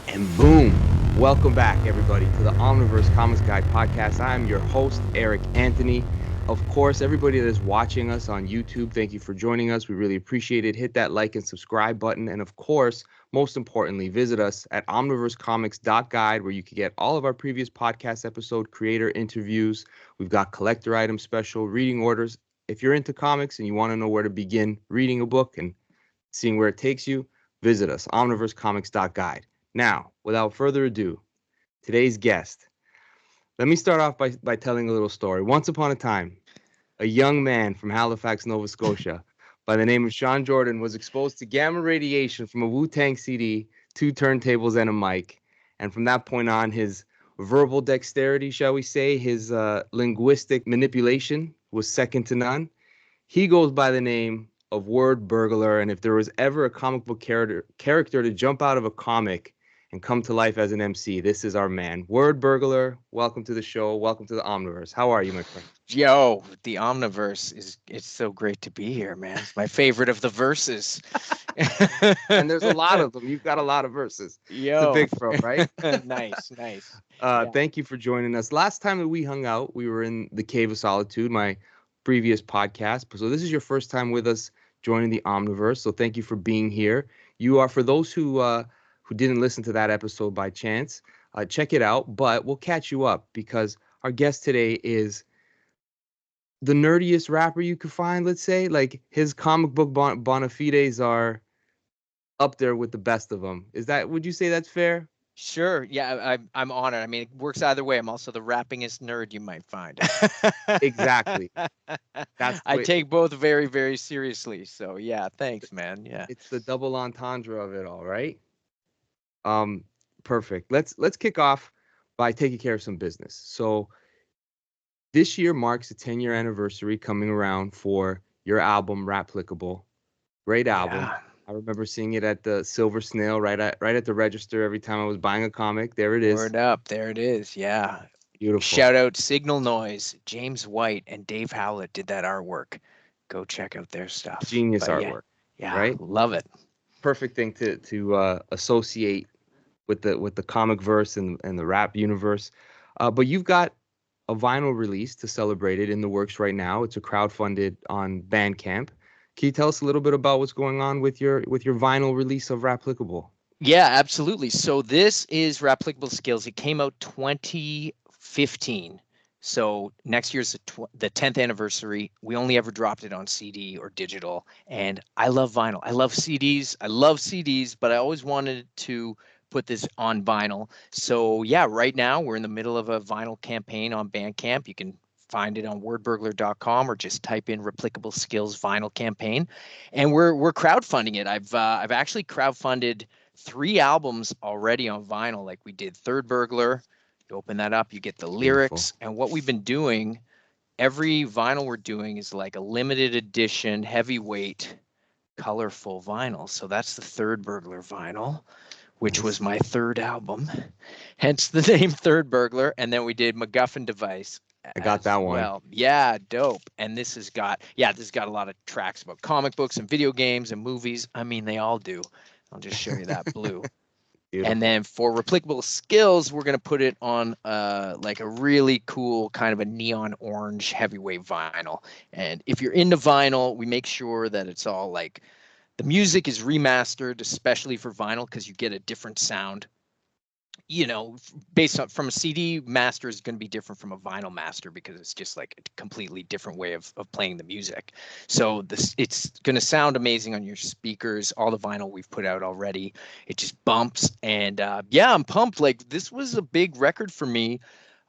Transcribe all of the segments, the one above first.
And boom, welcome back, everybody, to the Omniverse Comics Guide podcast. I am your host, Eric Anthony. Of course, everybody that is watching us on YouTube, thank you for joining us. We really appreciate it. Hit that like and subscribe button. And of course, most importantly, visit us at omniversecomics.guide, where you can get all of our previous podcast episode creator interviews. We've got collector item special, reading orders. If you're into comics and you want to know where to begin reading a book and seeing where it takes you, visit us, omniversecomics.guide. Now, without further ado, today's guest. Let me start off by telling a little story. Once upon a time, a young man from Halifax, Nova Scotia, by the name of Sean Jordan, was exposed to gamma radiation from a Wu-Tang CD, two turntables, and a mic. And from that point on, his verbal dexterity, shall we say, his linguistic manipulation was second to none. He goes by the name of Wordburglar, and if there was ever a comic book character to jump out of a comic and come to life as an MC, this is our man. Wordburglar, welcome to the show. Welcome to the Omniverse. How are you, my friend? Yo, the Omniverse it's so great to be here, man. It's my favorite of the verses. And there's a lot of them. You've got a lot of verses. Yo. It's a big throw, right? Nice. Yeah. Thank you for joining us. Last time that we hung out, we were in the Cave of Solitude, my previous podcast. So this is your first time with us joining the Omniverse. So thank you for being here. You are, for those who didn't listen to that episode by chance, check it out. But we'll catch you up because our guest today is the nerdiest rapper you could find, let's say. Like, his comic book bona fides are up there with the best of them. Would you say that's fair? Sure. Yeah, I'm honored. I mean, it works either way. I'm also the rappingest nerd you might find. Exactly. I take both very, very seriously. So yeah, thanks, man. Yeah. It's the double entendre of it all, right? Perfect. Let's kick off by taking care of some business. So this year marks a 10-year anniversary coming around for your album, Rapplicable. Great album. Yeah. I remember seeing it at the Silver Snail right at the register every time I was buying a comic. There it is. Word up. There it is. Yeah. Beautiful. Shout out Signal Noise. James White and Dave Howlett did that artwork. Go check out their stuff. Genius artwork. Yeah, right? Love it. Perfect thing to associate with the comic verse and the rap universe. But you've got a vinyl release to celebrate it in the works right now. It's a crowdfunded on Bandcamp. Can you tell us a little bit about what's going on with your vinyl release of Rapplicable? Yeah, absolutely. So this is Rapplicable Skills. It came out 2015. So next year's the 10th anniversary. We only ever dropped it on CD or digital. And I love vinyl. I love CDs, but I always wanted to put this on vinyl. So yeah, right now we're in the middle of a vinyl campaign on Bandcamp. You can find it on wordburglar.com or just type in Rapplicable Skills vinyl campaign. And we're crowdfunding it. I've actually crowdfunded 3 albums already on vinyl. Like we did Third Burglar. You open that up, you get the lyrics. Beautiful. And what we've been doing, every vinyl we're doing is like a limited edition, heavyweight, colorful vinyl. So that's the Third Burglar vinyl, which was my 3rd album, hence the name Third Burglar. And then we did MacGuffin Device. I got that one. Well, yeah, dope. And this has got a lot of tracks about comic books and video games and movies. I mean, they all do. I'll just show you that blue. And then for Rapplicable Skills, we're going to put it on like a really cool kind of a neon orange heavyweight vinyl. And if you're into vinyl, we make sure that it's all like the music is remastered, especially for vinyl, because you get a different sound. You know, based on from a CD master is going to be different from a vinyl master because it's just like a completely different way of playing the music. So it's going to sound amazing on your speakers. All the vinyl we've put out already, it just bumps. And yeah, I'm pumped. Like, this was a big record for me.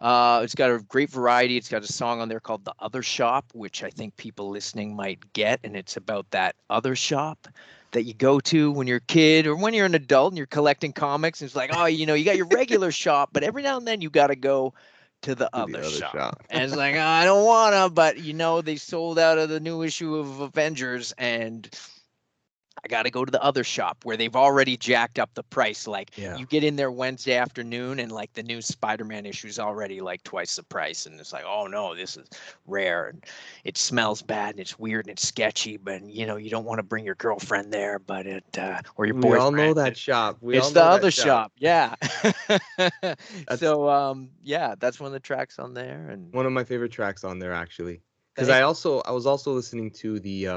It's got a great variety. It's got a song on there called The Other Shop, which I think people listening might get. And it's about that other shop that you go to when you're a kid or when you're an adult and you're collecting comics. And it's like, oh, you know, you got your regular shop, but every now and then you got to go to the other shop. And it's like, oh, I don't want to, but, you know, they sold out of the new issue of Avengers and I got to go to the other shop where they've already jacked up the price. Like Yeah. you get in there Wednesday afternoon and like the new Spider-Man issue is already like twice the price. And it's like, oh no, this is rare and it smells bad and it's weird and it's sketchy, but you know, you don't want to bring your girlfriend there, but or your We all know boyfriend. that shop. We all It's the know that other shop. shop. Yeah. That's So, yeah, that's one of the tracks on there. And one of my favorite tracks on there, actually. Because thank I was also listening to the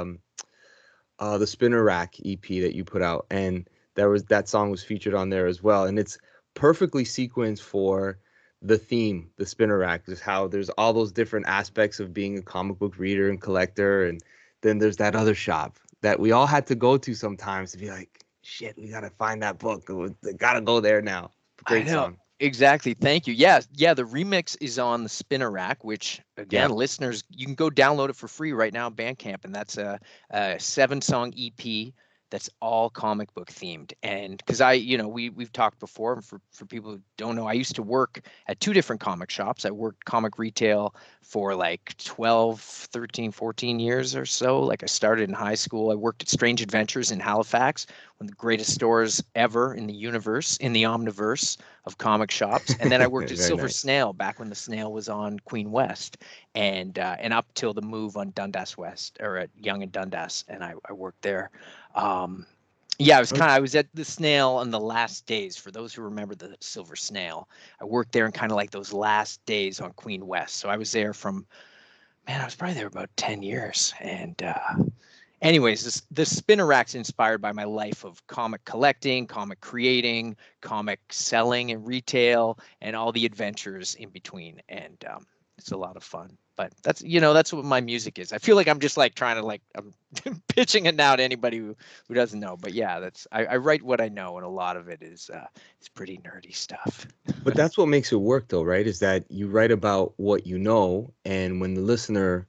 Spinner Rack EP that you put out, and that song was featured on there as well, and it's perfectly sequenced for the theme, the Spinner Rack, just how there's all those different aspects of being a comic book reader and collector, and then there's that other shop that we all had to go to sometimes to be like, shit, we gotta find that book. We gotta go there now. I Great know. song. Exactly. Thank you. Yeah, yeah. The remix is on the Spinner Rack, which Yeah. again, listeners, you can go download it for free right now on Bandcamp, and that's a 7-song EP that's all comic book themed. And because we've talked before, and for people who don't know, I used to work at 2 different comic shops. I worked comic retail for like 12, 13, 14 years or so. Like I started in high school. I worked at Strange Adventures in Halifax, one of the greatest stores ever in the universe, in the Omniverse of comic shops. And then I worked at Very Silver nice. Snail back when the Snail was on Queen West, and up till the move on Dundas West, or at Yonge and Dundas, and I worked there. Um, yeah, I was at the Snail on the last days. For those who remember the Silver Snail, I worked there in kind of like those last days on Queen West. So I was there from, man, I was probably there about 10 years. And anyways, the Spinner Rack's inspired by my life of comic collecting, comic creating, comic selling and retail, and all the adventures in between. And it's a lot of fun. But that's what my music is. I feel like I'm just like trying to like I'm pitching it now to anybody who doesn't know. But yeah, I write what I know, and a lot of it is it's pretty nerdy stuff. But that's what makes it work, though, right? Is that you write about what you know, and when the listener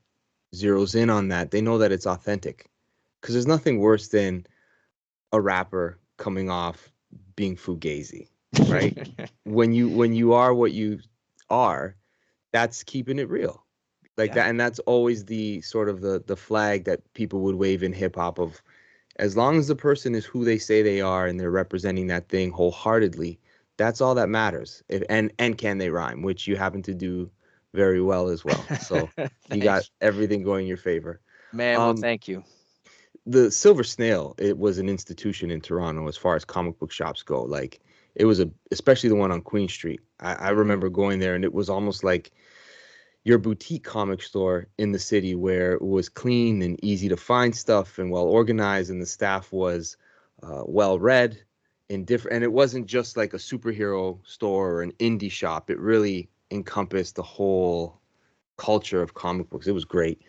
zeroes in on that, they know that it's authentic. Because there's nothing worse than a rapper coming off being fugazi, right? When you are what you are, that's keeping it real, like Yeah. that, and that's always the sort of the flag that people would wave in hip hop of, as long as the person is who they say they are and they're representing that thing wholeheartedly, that's all that matters. And can they rhyme, which you happen to do very well as well. So you got Thanks, everything going in your favor. man. Well, Um, thank you. the Silver Snail, it was an institution in Toronto as far as comic book shops go. Like it was especially the one on Queen Street. I remember going there, and it was almost like your boutique comic store in the city, where it was clean and easy to find stuff and well organized, and the staff was well read and different. And it wasn't just like a superhero store or an indie shop. It really encompassed the whole culture of comic books. It was great.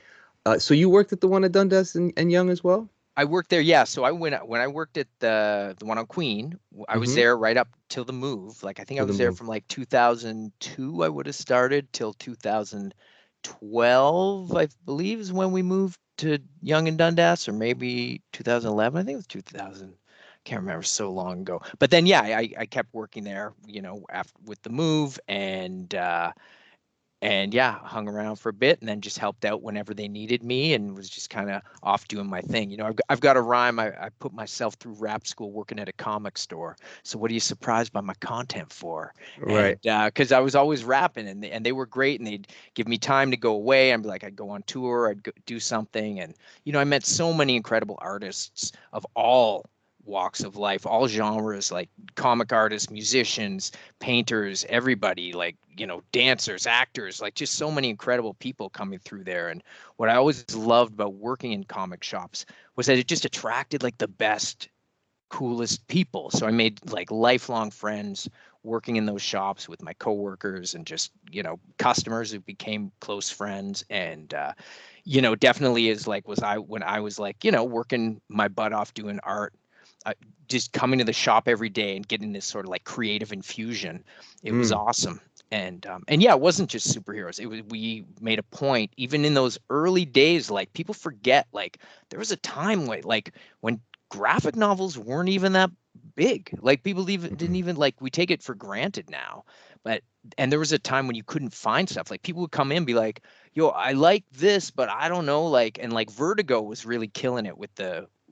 So you worked at the one at Dundas and Young as well? I worked there, yeah. So when I worked at the one on Queen, I was Mm-hmm. there right up till the move. Like I think I To the was there move. from like 2002. I would have started till 2012, I believe, is when we moved to Young and Dundas, or maybe 2011. I think it was 2000. Can't remember, so long ago. But then yeah, I kept working there, after with the move, and yeah, hung around for a bit and then just helped out whenever they needed me, and was just kind of off doing my thing. I've got a rhyme. I put myself through rap school working at a comic store. So what are you surprised by my content for? Right. And because I was always rapping, and they were great, and they'd give me time to go away. I'd go on tour, I'd do something. And, I met so many incredible artists of all walks of life, all genres, like comic artists, musicians, painters, everybody, like, dancers, actors, like just so many incredible people coming through there. And what I always loved about working in comic shops was that it just attracted like the best, coolest people. So I made like lifelong friends working in those shops with my coworkers, and just, customers who became close friends. And definitely is like when I was like, working my butt off doing art, just coming to the shop every day and getting this sort of like creative infusion. It was Mm. awesome. And yeah, it wasn't just superheroes. We made a point, even in those early days, like people forget, like there was a time when graphic novels weren't even that big. Like people even didn't Mm. even, like, we take it for granted now. And there was a time when you couldn't find stuff. Like people would come in and be like, yo, I like this, but I don't know, like, and like Vertigo was really killing it with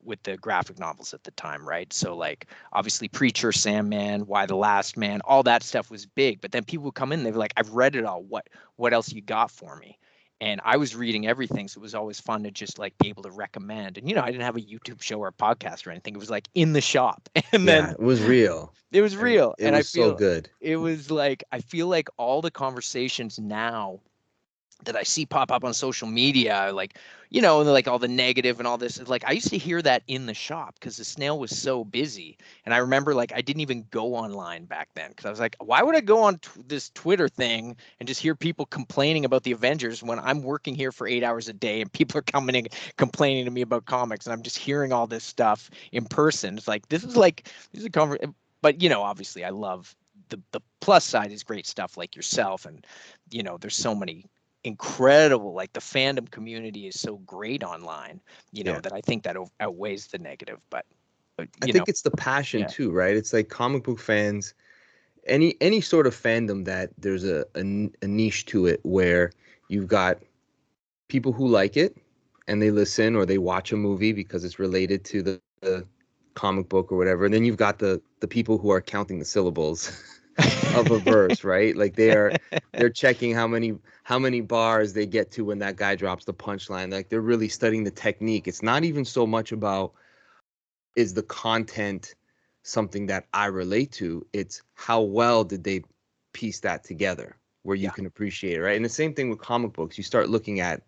with the graphic novels at the time, right? So like obviously Preacher, Sandman, Why the Last Man, all that stuff was big. But then people would come in, they were like, I've read it all. What else you got for me? And I was reading everything, so it was always fun to just like be able to recommend. And I didn't have a YouTube show or a podcast or anything. It was like in the shop, and then it was real. it was real, It and was so good. it was like I feel like all the conversations now that I see pop up on social media, like, like all the negative and all this, like I used to hear that in the shop because the snail was so busy. And I remember like I didn't even go online back then because I was like, why would I go on this Twitter thing and just hear people complaining about the Avengers when I'm working here for 8 hours a day and people are coming and complaining to me about comics and I'm just hearing all this stuff in person. It's like, this is a conversation. But, obviously I love the plus side is great stuff like yourself. And, there's so many incredible, like the fandom community is so great online, that I think that outweighs the negative. But I think it's the passion too, right? It's like comic book fans, any sort of fandom that there's a niche to it where you've got people who like it and they listen or they watch a movie because it's related to the comic book or whatever. And then you've got the people who are counting the syllables of a verse, right? Like they're checking how many bars they get to when that guy drops the punchline. Like they're really studying the technique. It's not even so much about is the content something that I relate to. It's how well did they piece that together where you can appreciate it, right? And the same thing with comic books. You start looking at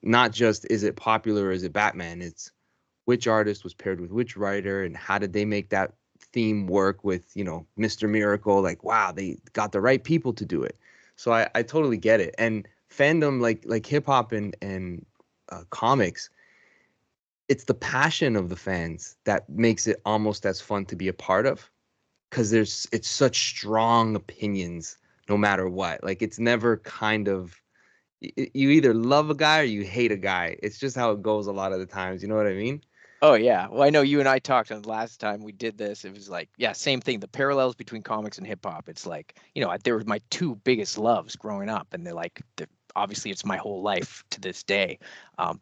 not just is it popular or is it Batman? It's which artist was paired with which writer and how did they make that theme work with, Mr. Miracle? Like, wow, they got the right people to do it. So I totally get it. And fandom, like hip hop and comics, it's the passion of the fans that makes it almost as fun to be a part of, because it's such strong opinions no matter what. Like it's never kind of, you either love a guy or you hate a guy. It's just how it goes a lot of the times. You know what I mean? Oh yeah. Well, I know you and I talked on the last time we did this. It was like, yeah, same thing. The parallels between comics and hip hop. It's like, they were my two biggest loves growing up, and obviously it's my whole life to this day.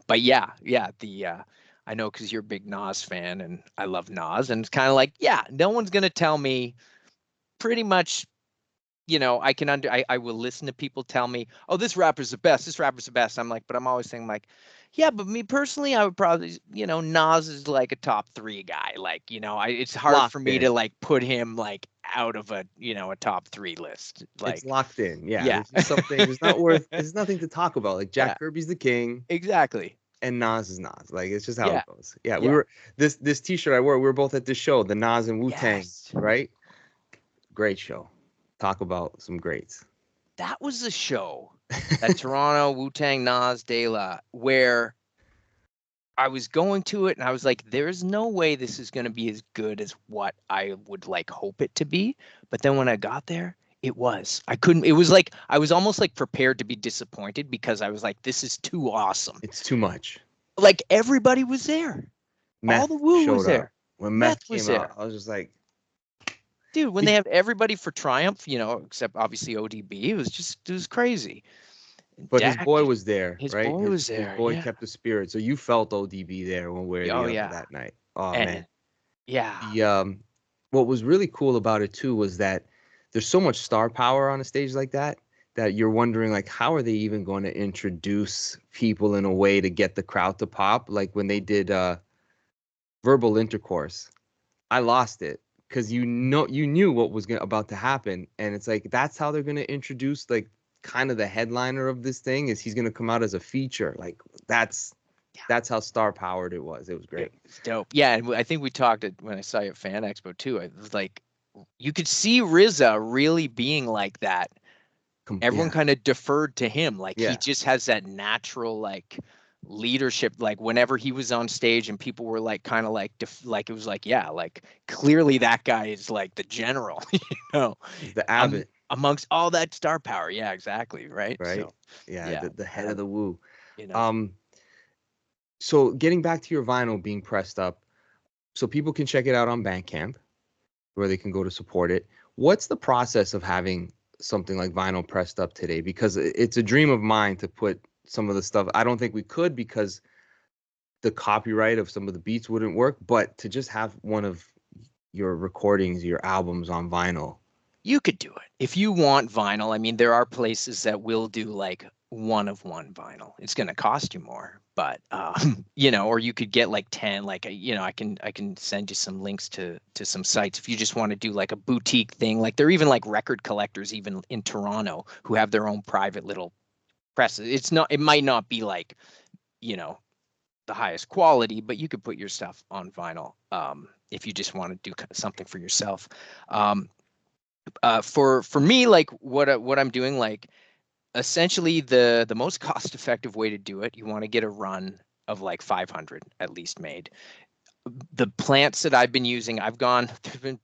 But yeah, I know because you're a big Nas fan, and I love Nas, and it's kind of like, yeah, no one's gonna tell me pretty much. I will listen to people tell me, oh, this rapper's the best. This rapper's the best. I'm like, but I'm always saying like, yeah, but me personally, I would probably, Nas is like a top 3 guy. Like, it's hard Locked for me in. to like put him like out of a top 3 list. Like it's locked in. Yeah. Yeah. There's just something, there's nothing to talk about. Like Jack Kirby's the king. Exactly. And Nas is Nas. Like it's just how Yeah. it goes. Yeah. We were this t-shirt I wore, we were both at this show, the Nas and Wu-Tang, right? Great show. Talk about some greats. That was the show at Toronto, Wu-Tang, Nas, De La, where I was going to it and I was like, there's no way this is going to be as good as what I would like hope it to be. But then when I got there, it was. It was like I was almost like prepared to be disappointed because I was like, this is too awesome. It's too much. Like everybody was there. Meth all the Wu was there. When Meth came out, I was just like, dude, when they have everybody for Triumph, except obviously ODB, it was crazy. But Dak, his boy was there, his right? Boy was there. His boy kept the spirit. So you felt ODB there one way or the other that night. Oh, man. Yeah. What was really cool about it too was that there's so much star power on a stage like that you're wondering, like, how are they even going to introduce people in a way to get the crowd to pop? Like when they did Verbal Intercourse, I lost it because you knew what was about to happen, and it's like that's how they're going to introduce like kind of the headliner of this thing is he's going to come out as a feature. Like that's how star powered it was. It was great. It's dope. Yeah, and I think we talked when I saw you at Fan Expo too. It was like you could see RZA really being like that. Everyone kind of deferred to him. Like he just has that natural like leadership. Like whenever he was on stage and people were like kind of like like it was like like clearly that guy is like the general. The abbot amongst all that star power. Yeah, exactly. Right. So, the head of the Wu. You So getting back to your vinyl being pressed up, so people can check it out on Bandcamp, where they can go to support it. What's the process of having something like vinyl pressed up today? Because it's a dream of mine to put some of the stuff. I don't think we could because the copyright of some of the beats wouldn't work, but to just have one of your recordings, your albums on vinyl. You could do it if you want vinyl. I mean, there are places that will do like one of one vinyl. It's going to cost you more, but you know, or you could get like 10. Like you know, I can send you some links to some sites if you just want to do like a boutique thing. Like there are even like record collectors even in Toronto who have their own private little presses. It might not be like, you know, the highest quality, but you could put your stuff on vinyl if you just want to do something for yourself. For me, like what I'm doing, like essentially the most cost effective way to do it, you want to get a run of like 500 at least made. The plants that I've been using,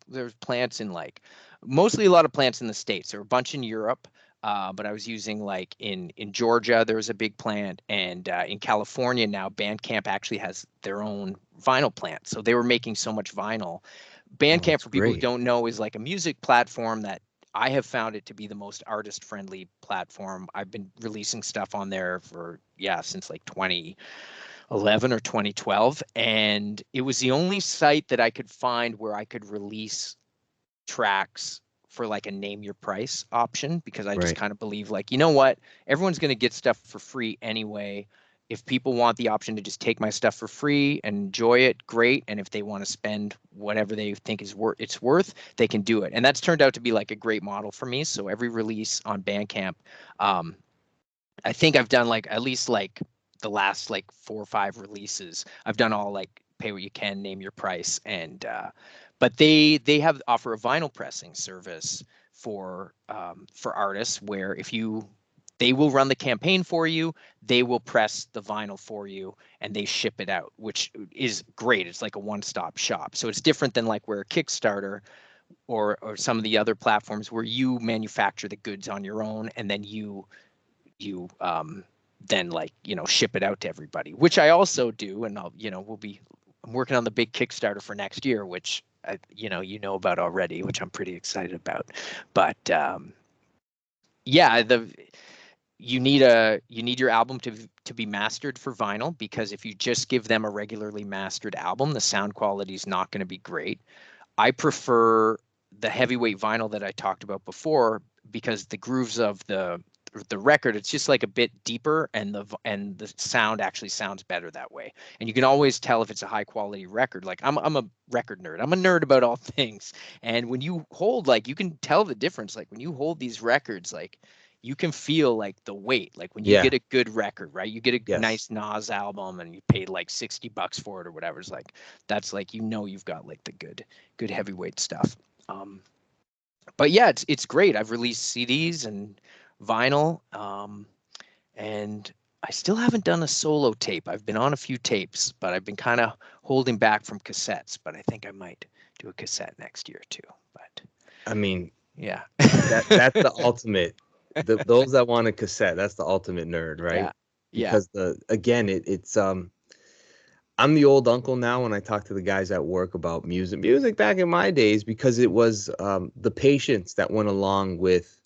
there's plants in like mostly a lot of plants in the States. There are a bunch in Europe. But I was using like in Georgia, there was a big plant, and in California now, Bandcamp actually has their own vinyl plant. So they were making so much vinyl. Oh, Bandcamp, that's for people who great. don't know, is like a music platform that I have found it to be the most artist-friendly platform. I've been releasing stuff on there for, since like 2011 or 2012, and it was the only site that I could find where I could release tracks for like a name your price option, because I just Right. kind of believe like, you know what, everyone's going to get stuff for free anyway. If people want the option to just take my stuff for free and enjoy it, great. And if they want to spend whatever they think is worth, they can do it. And that's turned out to be like a great model for me. So every release on Bandcamp, I think I've done like at least like the last like 4 or 5 releases, I've done all like pay what you can, name your price. And but they offer a vinyl pressing service for artists, where if you they will run the campaign for you, they will press the vinyl for you, and they ship it out, which is great. It's like a one-stop shop. So it's different than like where Kickstarter or some of the other platforms where you manufacture the goods on your own, and then you then like, you know, ship it out to everybody, which I also do. And I'll, you know, I'm working on the big Kickstarter for next year, which you know about already, which I'm pretty excited about. But you need your album to be mastered for vinyl, because if you just give them a regularly mastered album, the sound quality is not going to be great. I prefer the heavyweight vinyl that I talked about before, because the grooves of the record, it's just like a bit deeper, and the sound actually sounds better that way. And you can always tell if it's a high quality record. Like I'm a record nerd. I'm a nerd about all things. And when you hold, like, you can tell the difference. Like when you hold these records, like you can feel like the weight. Like when you Yeah. get a good record, right? You get a Yes. nice Nas album and you paid like $60 for it or whatever. It's like, that's like, you know, you've got like the good heavyweight stuff. But yeah, it's great. I've released CDs and vinyl, and I still haven't done a solo tape. I've been on a few tapes, but I've been kind of holding back from cassettes. But I think I might do a cassette next year too. But I mean, yeah, that's the ultimate. Those that want a cassette, that's the ultimate nerd, yeah, right? yeah. Because it's I'm the old uncle now when I talk to the guys at work about music. Music back in my days, because it was the patience that went along with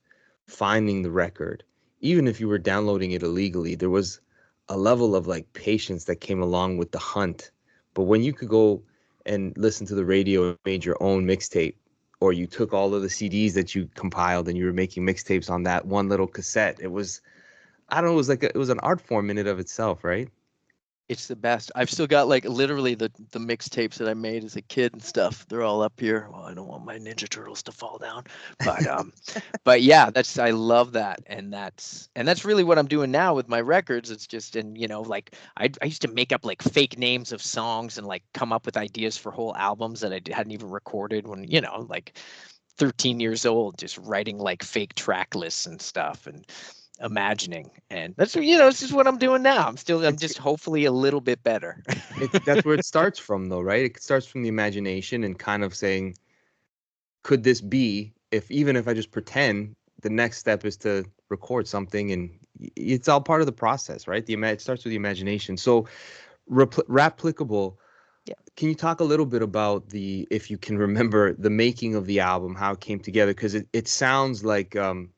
finding the record. Even if you were downloading it illegally, there was a level of like patience that came along with the hunt. But when you could go and listen to the radio and made your own mixtape, or you took all of the CDs that you compiled and you were making mixtapes on that one little cassette, it was, I don't know, it was an art form in and of itself, right? It's the best. I've still got like literally the mixtapes that I made as a kid and stuff. They're all up here. Well, I don't want my Ninja Turtles to fall down, but but yeah, I love that, and that's really what I'm doing now with my records. It's just, and you know, like I used to make up like fake names of songs and like come up with ideas for whole albums that I hadn't even recorded when, you know, like 13 years old, just writing like fake track lists and stuff and imagining. And that's, you know, it's just what I'm doing now. I'm It's just hopefully a little bit better. that's where it starts from though, right? It starts from the imagination and kind of saying, could this be, if even if I just pretend, the next step is to record something, and it's all part of the process, right? It starts with the imagination. So Rapplicable, Yeah. can you talk a little bit about if you can remember the making of the album, how it came together? Because it sounds like an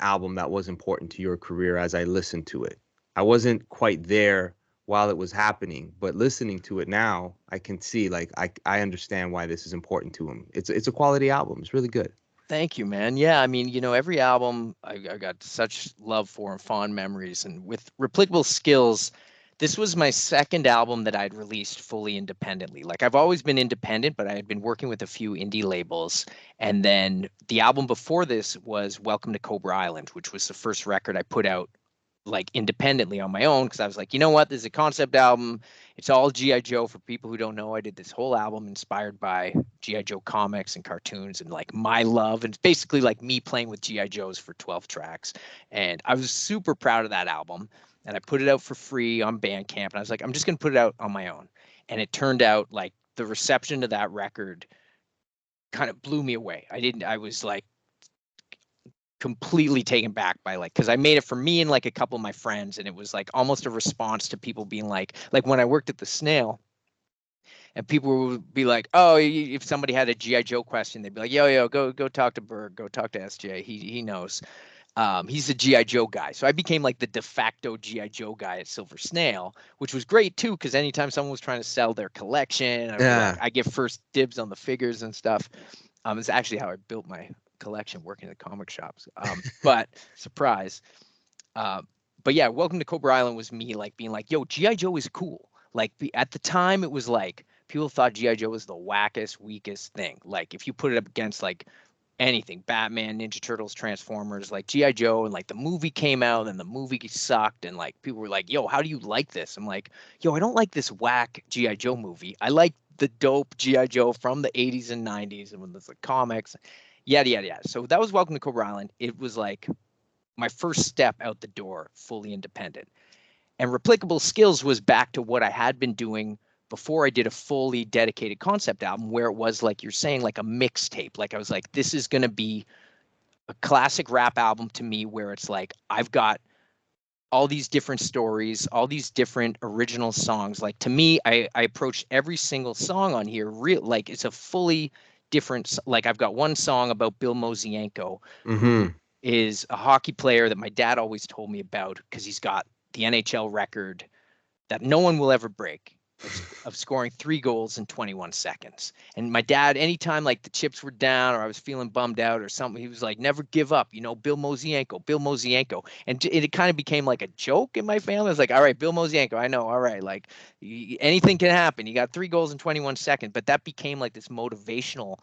album that was important to your career as I listened to it. I wasn't quite there while it was happening, but listening to it now, I can see like I understand why this is important to him. It's a quality album. It's really good. Thank you, man. Yeah, I mean, every album I got such love for and fond memories. And with Replicable Skills, this was my second album that I'd released fully independently. Like I've always been independent, but I had been working with a few indie labels. And then the album before this was Welcome to Cobra Island, which was the first record I put out like independently on my own because I was like, you know what, this is a concept album. It's all GI Joe. For people who don't know, I did this whole album inspired by GI Joe comics and cartoons and like my love, and it's basically like me playing with GI Joes for 12 tracks. And I was super proud of that album, and I put it out for free on Bandcamp, and I was like, I'm just going to put it out on my own. And it turned out like the reception to that record kind of blew me away. I was like completely taken back by like, because I made it for me and like a couple of my friends, and it was like almost a response to people being like when I worked at the Snail, and people would be like, oh, if somebody had a GI Joe question, they'd be like, yo, go talk to Berg, go talk to SJ, he knows. He's a GI Joe guy. So I became like the de facto GI Joe guy at Silver Snail, which was great too, because anytime someone was trying to sell their collection, I give first dibs on the figures and stuff. It's actually how I built my collection working at comic shops. But surprise. But yeah, Welcome to Cobra Island was me like being like, yo, GI Joe is cool. Like at the time, it was like people thought GI Joe was the wackest, weakest thing. Like if you put it up against like anything, Batman, Ninja Turtles, Transformers, like GI Joe, and like the movie came out and the movie sucked, and like people were like, yo, how do you like this? I'm like, yo, I don't like this whack GI Joe movie. I like the dope GI Joe from the 80s and 90s, and when there's the comics, yada yada yada. So that was Welcome to Cobra Island. It was like my first step out the door, fully independent. And Replicable Skills was back to what I had been doing before I did a fully dedicated concept album, where it was like you're saying, like a mixtape. Like I was like, this is going to be a classic rap album to me, where it's like I've got all these different stories, all these different original songs. Like to me, I approached every single song on here real like it's a fully different. Like I've got one song about Bill Mosienko, who is a hockey player that my dad always told me about because he's got the NHL record that no one will ever break of scoring 3 goals in 21 seconds. And my dad, anytime like the chips were down or I was feeling bummed out or something, he was like, never give up, Bill Mosienko. And it kind of became like a joke in my family. I was like, all right, Bill Mosienko, I know. All right. Like anything can happen. You got 3 goals in 21 seconds. But that became like this motivational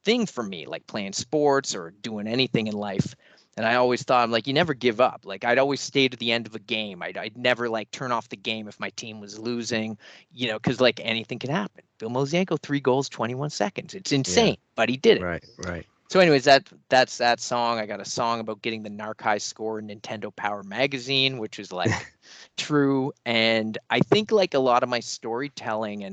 thing for me, like playing sports or doing anything in life. And I always thought, I'm like, you never give up. Like I'd always stay to the end of a game. I'd never like turn off the game if my team was losing, because like anything can happen. Bill Mosienko, 3 goals, 21 seconds. It's insane, but he did it. Right. So anyways, that's that song. I got a song about getting the narc high score in Nintendo Power Magazine, which is like true. And I think like a lot of my storytelling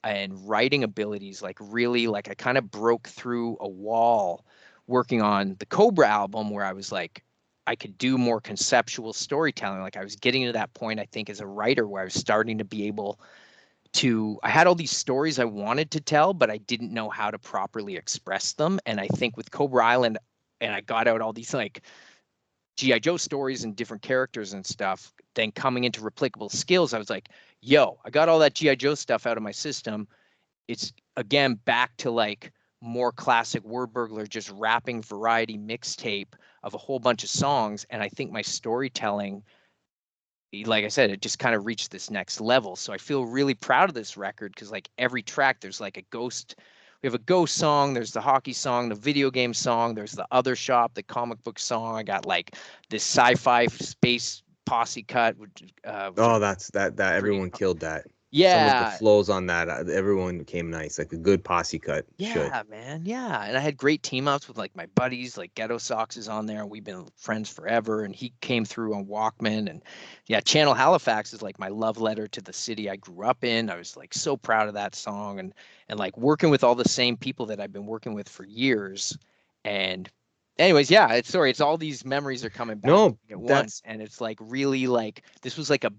and writing abilities, like really like I kind of broke through a wall working on the Cobra album, where I was like, I could do more conceptual storytelling. Like I was getting to that point, I think, as a writer, where I was starting to be able to, I had all these stories I wanted to tell, but I didn't know how to properly express them. And I think with Cobra Island, and I got out all these like GI Joe stories and different characters and stuff, then coming into Replicable Skills, I was like, yo, I got all that GI Joe stuff out of my system. It's again back to like more classic Wordburglar, just rapping variety mixtape of a whole bunch of songs. And I think my storytelling, like I said, it just kind of reached this next level. So I feel really proud of this record, because like every track, there's like a ghost. We have a ghost song, there's the hockey song, the video game song, there's the other shop, the comic book song. I got like this sci-fi space posse cut. That's that everyone killed that. Yeah. Some of the flows on that, everyone came nice, like a good posse cut. Yeah, man. Yeah. And I had great team ups with like my buddies, like Ghetto Socks is on there, and we've been friends forever. And he came through on Walkman. And yeah, Channel Halifax is like my love letter to the city I grew up in. I was like so proud of that song, and like working with all the same people that I've been working with for years. And anyways, yeah, it's all these memories are coming back at once. And it's like really like this was like a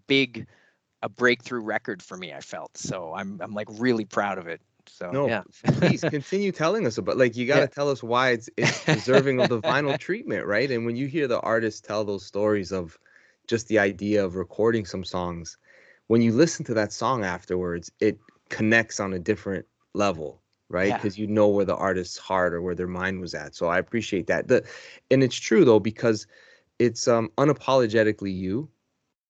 breakthrough record for me, I felt. So I'm like really proud of it. So yeah. Please continue telling us about, like, you got to tell us why it's deserving of the vinyl treatment, right? And when you hear the artists tell those stories of just the idea of recording some songs, when you listen to that song afterwards, it connects on a different level, right? Yeah. Because you know where the artist's heart or where their mind was at. So I appreciate that. And it's true though, because it's unapologetically you,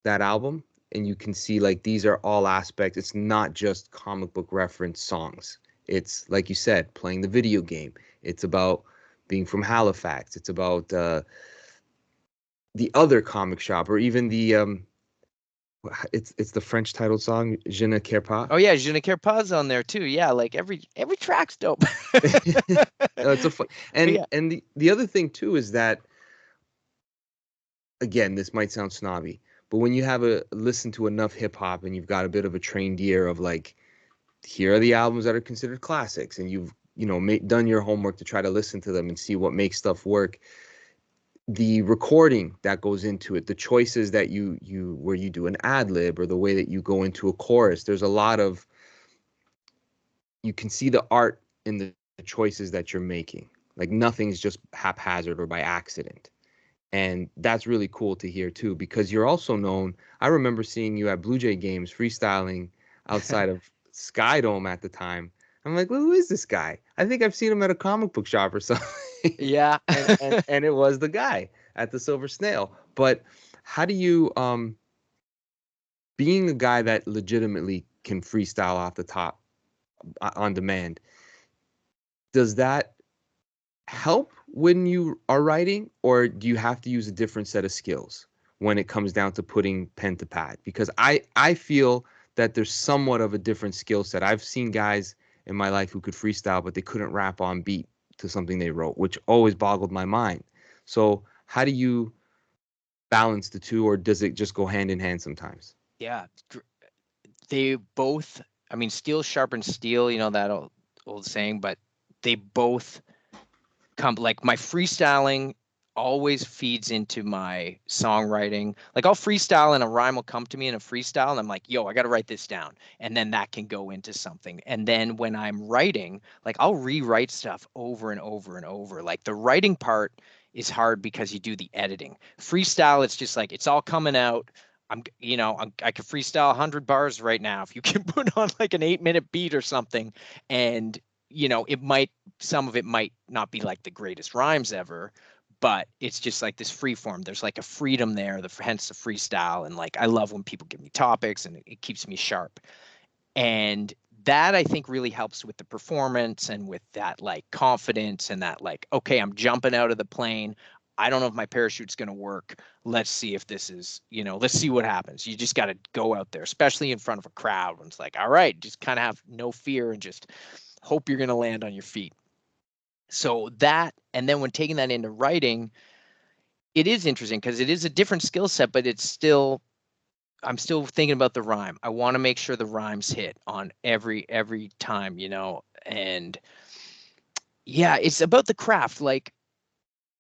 that album, and you can see like these are all aspects. It's not just comic book reference songs. It's like you said, playing the video game. It's about being from Halifax. It's about the other comic shop, or even the it's the French titled song Je ne care pas. Oh yeah, Je ne care pas on there too. Yeah, like every track's dope. It's a fun, and Yeah. and the other thing too is that, again, this might sound snobby, but when you have a listen to enough hip hop and you've got a bit of a trained ear of like, here are the albums that are considered classics, and you've done your homework to try to listen to them and see what makes stuff work. The recording that goes into it, the choices that you where you do an ad lib, or the way that you go into a chorus, there's a lot of, you can see the art in the choices that you're making. Like nothing's just haphazard or by accident. And that's really cool to hear too, because you're also known. I remember seeing you at Blue Jay games freestyling outside of Skydome at the time. I'm like, well, who is this guy? I think I've seen him at a comic book shop or something. Yeah. and it was the guy at the Silver Snail. But how do you, being a guy that legitimately can freestyle off the top on demand, does that help when you are writing, or do you have to use a different set of skills when it comes down to putting pen to pad? Because I feel that there's somewhat of a different skill set. I've seen guys in my life who could freestyle, but they couldn't rap on beat to something they wrote, which always boggled my mind. So how do you balance the two, or does it just go hand in hand sometimes? Yeah. They both, I mean, steel sharpens steel, that old saying, but they both come, like my freestyling always feeds into my songwriting. Like I'll freestyle and a rhyme will come to me in a freestyle and I'm like, yo, I got to write this down. And then that can go into something. And then when I'm writing, like I'll rewrite stuff over and over and over. Like the writing part is hard because you do the editing. Freestyle, it's just like, it's all coming out. I could freestyle 100 bars right now. If you can put on like an 8-minute beat or something, and some of it might not be like the greatest rhymes ever, but it's just like this free form. There's like a freedom there, hence the freestyle. And like, I love when people give me topics and it keeps me sharp. And that I think really helps with the performance and with that like confidence and that like, okay, I'm jumping out of the plane. I don't know if my parachute's going to work. Let's see if this is, let's see what happens. You just got to go out there, especially in front of a crowd when it's like, all right, just kind of have no fear and just hope you're going to land on your feet. So that, and then when taking that into writing, it is interesting because it is a different skill set, but I'm still thinking about the rhyme. I want to make sure the rhymes hit on every time, and yeah, it's about the craft. Like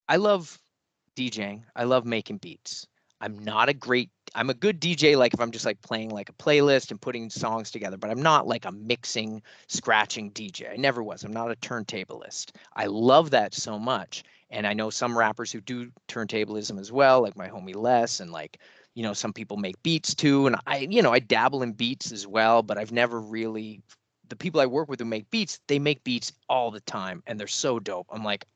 I love DJing. I love making beats. I'm a good DJ, like if I'm just like playing like a playlist and putting songs together, but I'm not like a mixing, scratching DJ. I never was. I'm not a turntablist. I love that so much. And I know some rappers who do turntablism as well, like my homie Les, and like, some people make beats too. And I dabble in beats as well, but I've never really, the people I work with who make beats, they make beats all the time and they're so dope. I'm like,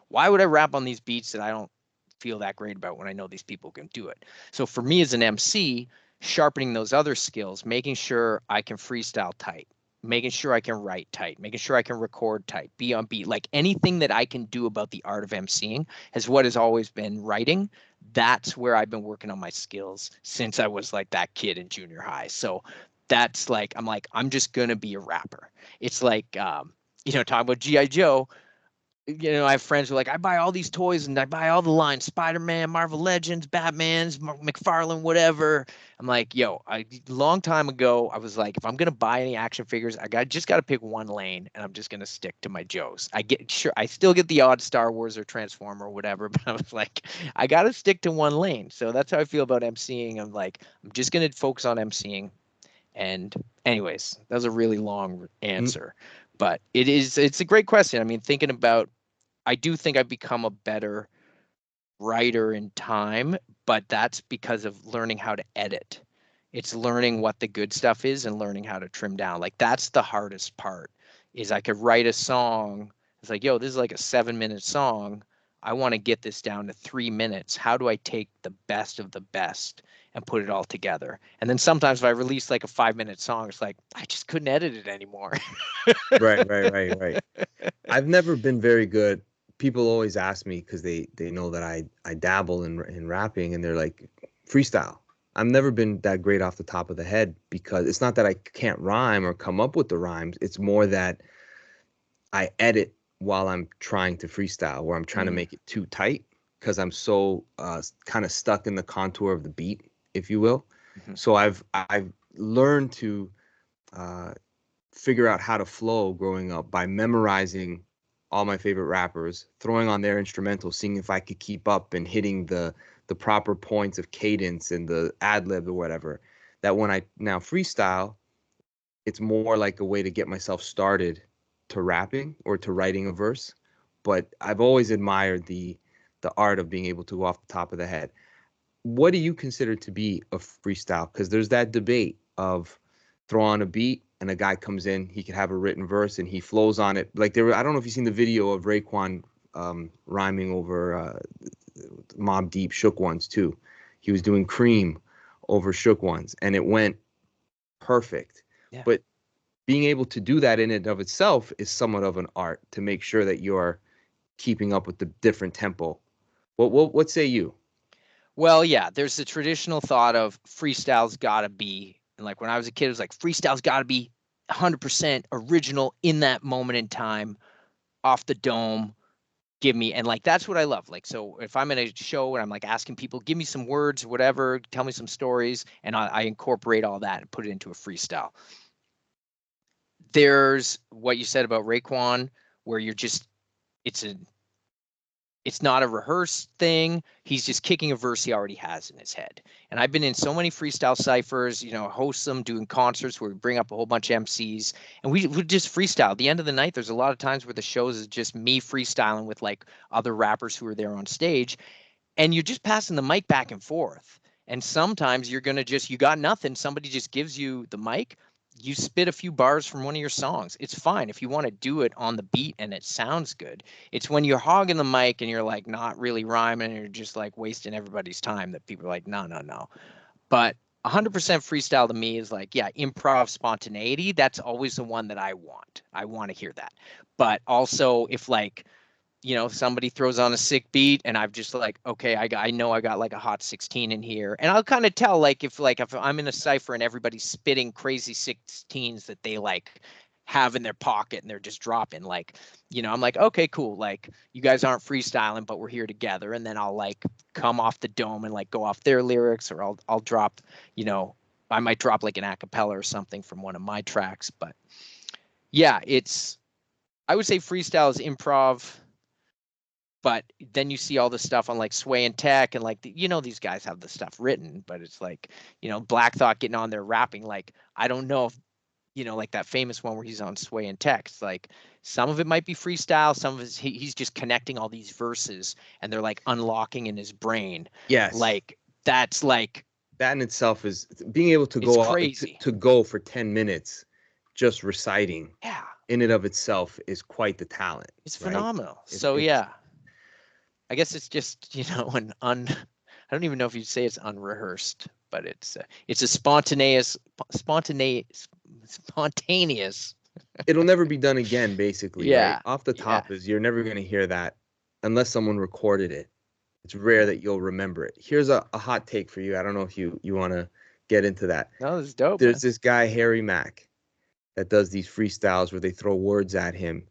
why would I rap on these beats that I don't feel that great about when I know these people can do it? So for me as an MC, sharpening those other skills, making sure I can freestyle tight, making sure I can write tight, making sure I can record tight, be on beat, like anything that I can do about the art of MCing has always been writing. That's where I've been working on my skills since I was like that kid in junior high. So that's like, I'm just going to be a rapper. It's like, talking about G.I. Joe, I have friends who are like, I buy all these toys and I buy all the lines, Spider-Man, Marvel Legends, Batman's, McFarlane, whatever. I'm like, long time ago, I was like, if I'm going to buy any action figures, just got to pick one lane and I'm just going to stick to my Joes. I still get the odd Star Wars or Transformer or whatever, but I was like, I got to stick to one lane. So that's how I feel about MCing. I'm like, I'm just going to focus on MCing. And anyways, that was a really long answer, but it's a great question. I mean, I do think I've become a better writer in time, but that's because of learning how to edit. It's learning what the good stuff is and learning how to trim down. Like that's the hardest part. Is I could write a song. It's like, yo, this is like a 7-minute song. I want to get this down to 3 minutes. How do I take the best of the best and put it all together? And then sometimes if I release like a 5-minute song, it's like I just couldn't edit it anymore. Right. I've never been very good. People always ask me because they know that I dabble in rapping, and they're like, freestyle. I've never been that great off the top of the head, because it's not that I can't rhyme or come up with the rhymes. It's more that I edit while I'm trying to freestyle, where I'm trying to make it too tight because I'm so kind of stuck in the contour of the beat, if you will. So I've learned to figure out how to flow growing up by memorizing all my favorite rappers, throwing on their instrumentals, seeing if I could keep up and hitting the proper points of cadence and the ad lib or whatever. That when I now freestyle, it's more like a way to get myself started to rapping or to writing a verse. But I've always admired the art of being able to go off the top of the head. What do you consider to be a freestyle? Because there's that debate of throw on a beat and a guy comes in, he could have a written verse and he flows on it. Like I don't know if you've seen the video of Raekwon rhyming over Mobb Deep Shook Ones too. He was doing Cream over Shook Ones, and it went perfect. Yeah. But being able to do that in and of itself is somewhat of an art, to make sure that you're keeping up with the different tempo. What say you? Well, yeah, there's the traditional thought of freestyle's gotta be, and like when I was a kid, it was like freestyle's gotta be 100% original in that moment in time, off the dome. Give me, and like that's what I love. Like, so if I'm in a show and I'm like asking people, give me some words, whatever, tell me some stories, and I incorporate all that and put it into a freestyle. There's what you said about Raekwon, where you're just, it's not a rehearsed thing. He's just kicking a verse he already has in his head. And I've been in so many freestyle ciphers, host them, doing concerts where we bring up a whole bunch of MCs and we just freestyle. At the end of the night, there's a lot of times where the shows is just me freestyling with like other rappers who are there on stage, and you're just passing the mic back and forth. And sometimes you're going to you got nothing. Somebody just gives you the mic. You spit a few bars from one of your songs. It's fine if you want to do it on the beat and it sounds good. It's when you're hogging the mic and you're like not really rhyming and you're just like wasting everybody's time that people are like, no. But 100% freestyle to me is like, yeah, improv spontaneity. That's always the one that I want. I want to hear that. But also if like, somebody throws on a sick beat and I've just like, okay, I know I got like a hot 16 in here. And I'll kind of tell like if I'm in a cipher and everybody's spitting crazy 16s that they like have in their pocket and they're just dropping, like, I'm like, okay, cool. Like you guys aren't freestyling, but we're here together. And then I'll like come off the dome and like go off their lyrics, or I'll drop, I might drop like an a cappella or something from one of my tracks. But yeah, I would say freestyle is improv. But then you see all the stuff on like Sway and Tech and like, these guys have the stuff written, but it's like, Black Thought getting on there rapping. Like, I don't know if, like that famous one where he's on Sway and Tech. It's like some of it might be freestyle. Some of it, he's just connecting all these verses and they're like unlocking in his brain. Yes. Like that's like. That in itself is being able to go crazy. To go for 10 minutes just reciting. Yeah. In and of itself is quite the talent. It's phenomenal. So yeah. I guess it's just, I don't even know if you'd say it's unrehearsed, but it's a spontaneous. It'll never be done again, basically. Yeah. Right? Off the top is you're never going to hear that unless someone recorded it. It's rare that you'll remember it. Here's a hot take for you. I don't know if you want to get into that. No, it's dope. There's this guy, Harry Mack, that does these freestyles where they throw words at him.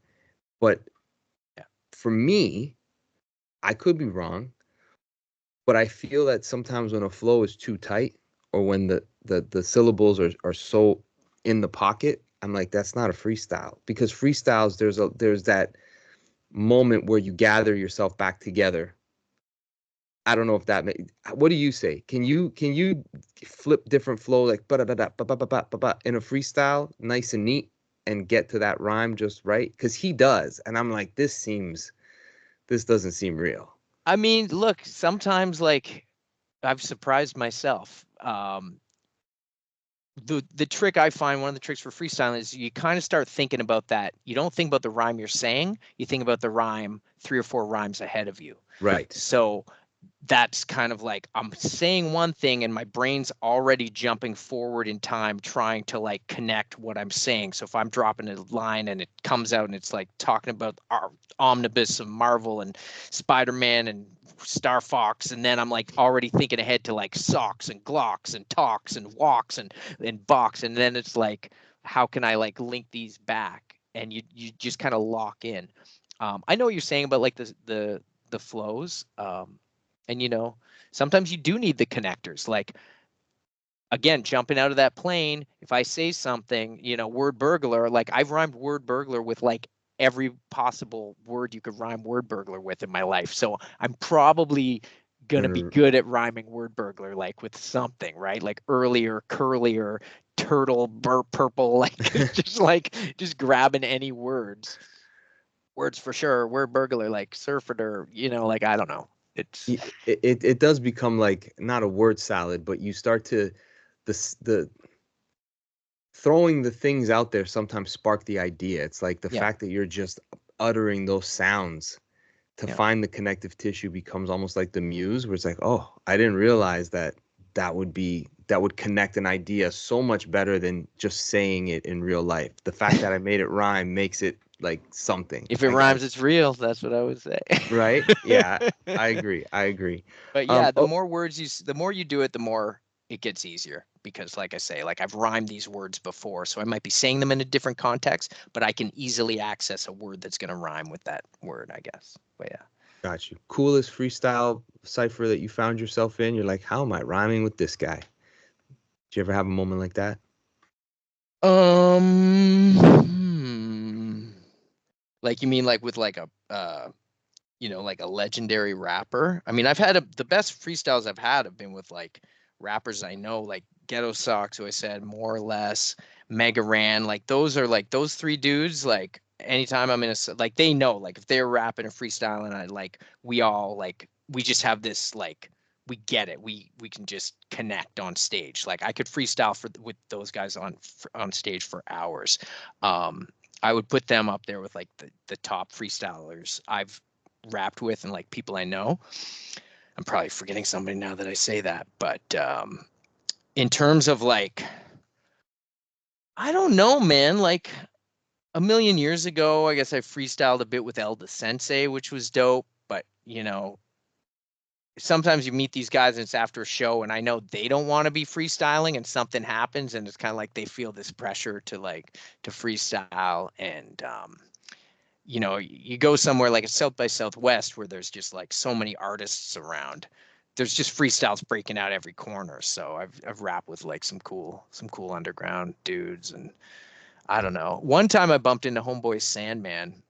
But for me, I could be wrong, but I feel that sometimes when a flow is too tight or when the syllables are so in the pocket, I'm like, that's not a freestyle. Because freestyles, there's that moment where you gather yourself back together. I don't know if what do you say? Can you flip different flow like in a freestyle, nice and neat, and get to that rhyme just right? Because he does, and I'm like, this doesn't seem real. I mean, look, sometimes like I've surprised myself. The trick I find, one of the tricks for freestyling is you kind of start thinking about that. You don't think about the rhyme you're saying. You think about the rhyme 3 or 4 rhymes ahead of you. Right. So that's kind of like I'm saying one thing and my brain's already jumping forward in time trying to like connect what I'm saying. So if I'm dropping a line and it comes out and it's like talking about our omnibus of Marvel and Spider-Man and Star Fox, and then I'm like already thinking ahead to like socks and glocks and talks and walks and box, and then it's like how can I like link these back, and you just kind of lock in. I know what you're saying about like the flows. And sometimes you do need the connectors. Like again, jumping out of that plane, if I say something, Wordburglar, like I've rhymed Wordburglar with like every possible word you could rhyme Wordburglar with in my life. So I'm probably gonna be good at rhyming Wordburglar like with something, right? Like earlier, curlier, turtle, purple, like just grabbing any words for sure. Wordburglar, like surfer, like I don't know. It does become like not a word salad, but you start to the throwing the things out there sometimes spark the idea. It's like the fact that you're just uttering those sounds to find the connective tissue becomes almost like the muse, where it's like, oh, I didn't realize that would connect an idea so much better than just saying it in real life. The fact that I made it rhyme makes it like something. If it rhymes, it's real. That's what I would say. Right? Yeah, I agree. But yeah, the more words the more you do it, the more it gets easier, because like I say, like I've rhymed these words before, so I might be saying them in a different context, but I can easily access a word that's going to rhyme with that word, I guess. But yeah. Got you. Coolest freestyle cipher that you found yourself in? You're like, how am I rhyming with this guy? Did you ever have a moment like that? Like you mean like with like a like a legendary rapper? I mean, I've had the best freestyles I've had have been with like rappers I know, like Ghetto Socks, who I said more or less, Mega Ran, like those are like those 3 dudes. Like anytime I'm in like they know, like if they're rapping and freestyling, I like we all like we just have this like we get it. We can just connect on stage. Like I could freestyle with those guys on stage for hours. I would put them up there with like the top freestylers I've rapped with and like people I know. I'm probably forgetting somebody now that I say that, but in terms of like, I don't know, man. Like a million years ago, I guess I freestyled a bit with Elda Sensei, which was dope. But sometimes you meet these guys and it's after a show, and I know they don't want to be freestyling, and something happens, and it's kind of like they feel this pressure to freestyle, and you go somewhere like a South by Southwest where there's just like so many artists around. There's just freestyles breaking out every corner. So I've rapped with like some cool underground dudes, and I don't know. One time I bumped into Homeboy Sandman.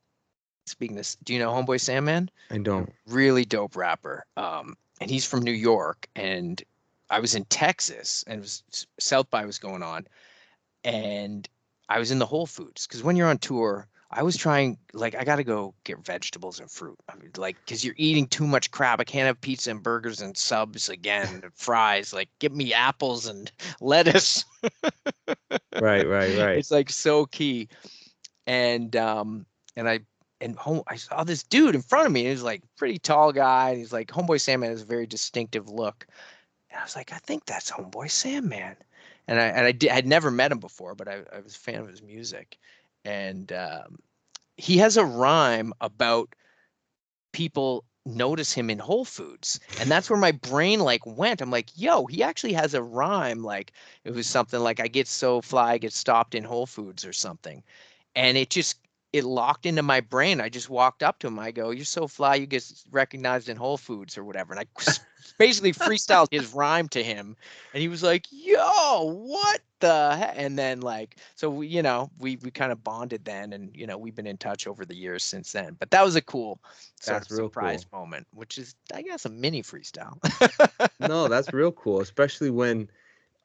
Speaking of, do you know Homeboy Sandman? I don't. Really dope rapper. And he's from New York, and I was in Texas, and it was South by was going on, and I was in the Whole Foods, because when you're on tour, I was trying, like, I got to go get vegetables and fruit. I mean, like, because you're eating too much crap. I can't have pizza and burgers and subs again, and fries. Like, give me apples and lettuce. Right. It's like so key. And I saw this dude in front of me. He was like pretty tall guy. He's like, Homeboy Sandman has a very distinctive look. And I was like, I think that's Homeboy Sandman. And I'd never met him before, but I was a fan of his music. And he has a rhyme about people notice him in Whole Foods. And that's where my brain like went. I'm like, yo, he actually has a rhyme. Like it was something like, I get so fly, I get stopped in Whole Foods or something. And it locked into my brain. I just walked up to him. I go, you're so fly, you get recognized in Whole Foods or whatever. And I basically freestyled his rhyme to him. And he was like, yo, what the heck? And then like, so we kind of bonded then, and we've been in touch over the years since then. But that was a cool sort of surprise moment, which is, I guess, a mini freestyle. No, that's real cool, especially when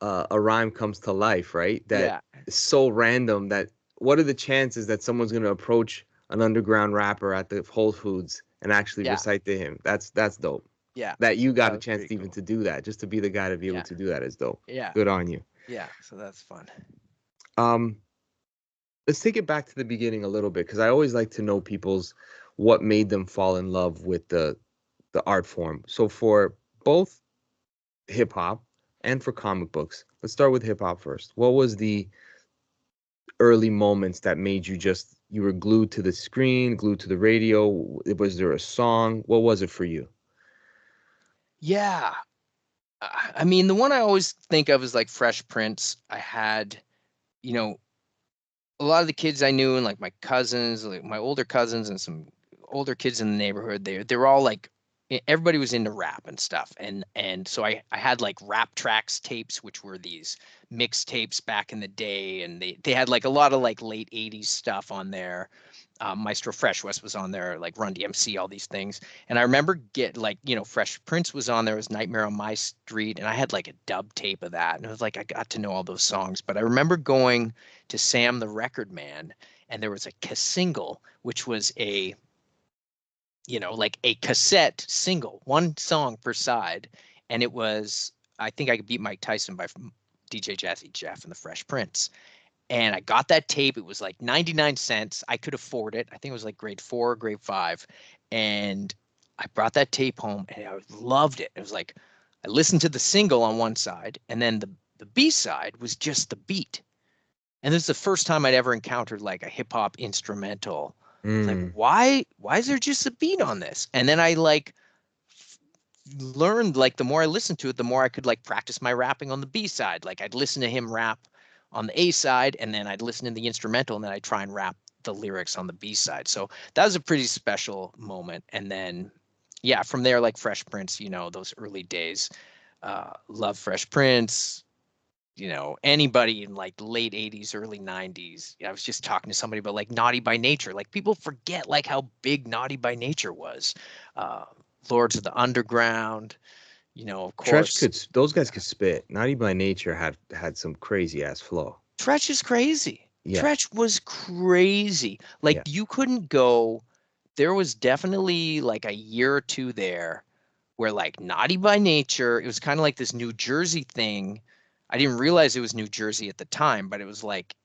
a rhyme comes to life, right? That is so random that what are the chances that someone's going to approach an underground rapper at the Whole Foods and actually recite to him? That's dope. Yeah. that you That got a was chance pretty to even cool. to do that, just to be the guy to be able Yeah. to do that is dope. Yeah. Good on you. Yeah. So that's fun. Um, let's take it back to the beginning a little bit, because I always like to know people's what made them fall in love with the art form. So for both hip hop and for comic books, let's start with hip hop first. What was the early moments that made you just you were glued to the screen, glued to the radio? Was there a song? What was it for you? Yeah. I mean, the one I always think of is like Fresh Prince. I had, you know, a lot of the kids I knew and like my cousins, like my older cousins and some older kids in the neighborhood, they were all like everybody was into rap and stuff. And so I had like rap tracks tapes, which were these mixtapes back in the day, and they had like a lot of like late 80s stuff on there. Maestro Fresh West was on there, like Run DMC, all these things. And I remember Fresh Prince was on there, was Nightmare on My Street, and I had like a dub tape of that. And it was like I got to know all those songs. But I remember going to Sam the Record Man, and there was a single, which was like a cassette single, one song per side. And it was, I think I could beat Mike Tyson by DJ Jazzy Jeff and the Fresh Prince. And I got that tape. It was like 99 cents. I could afford it. I think it was like grade 4, grade 5. And I brought that tape home and I loved it. It was like I listened to the single on one side, and then the B side was just the beat. And this is the first time I'd ever encountered like a hip hop instrumental. Like, Mm. why is there just a beat on this? And then I like learned, like, the more I listened to it, the more I could like practice my rapping on the B side. Like I'd listen to him rap on the A side, and then I'd listen to the instrumental, and then I'd try and rap the lyrics on the B side. So that was a pretty special moment. And then yeah, from there, like Fresh Prince, those early days, love Fresh Prince. Anybody in like late 80s, early 90s. I was just talking to somebody about like Naughty by Nature. Like people forget like how big Naughty by Nature was. Uh, Lords of the Underground, of course. Those guys could spit. Naughty by Nature had some crazy ass flow. Tretch is crazy. Yeah. Tretch was crazy. Like Yeah. you couldn't go. There was definitely like a year or two there where like Naughty by Nature, it was kind of like this New Jersey thing. I didn't realize it was New Jersey at the time, but it was like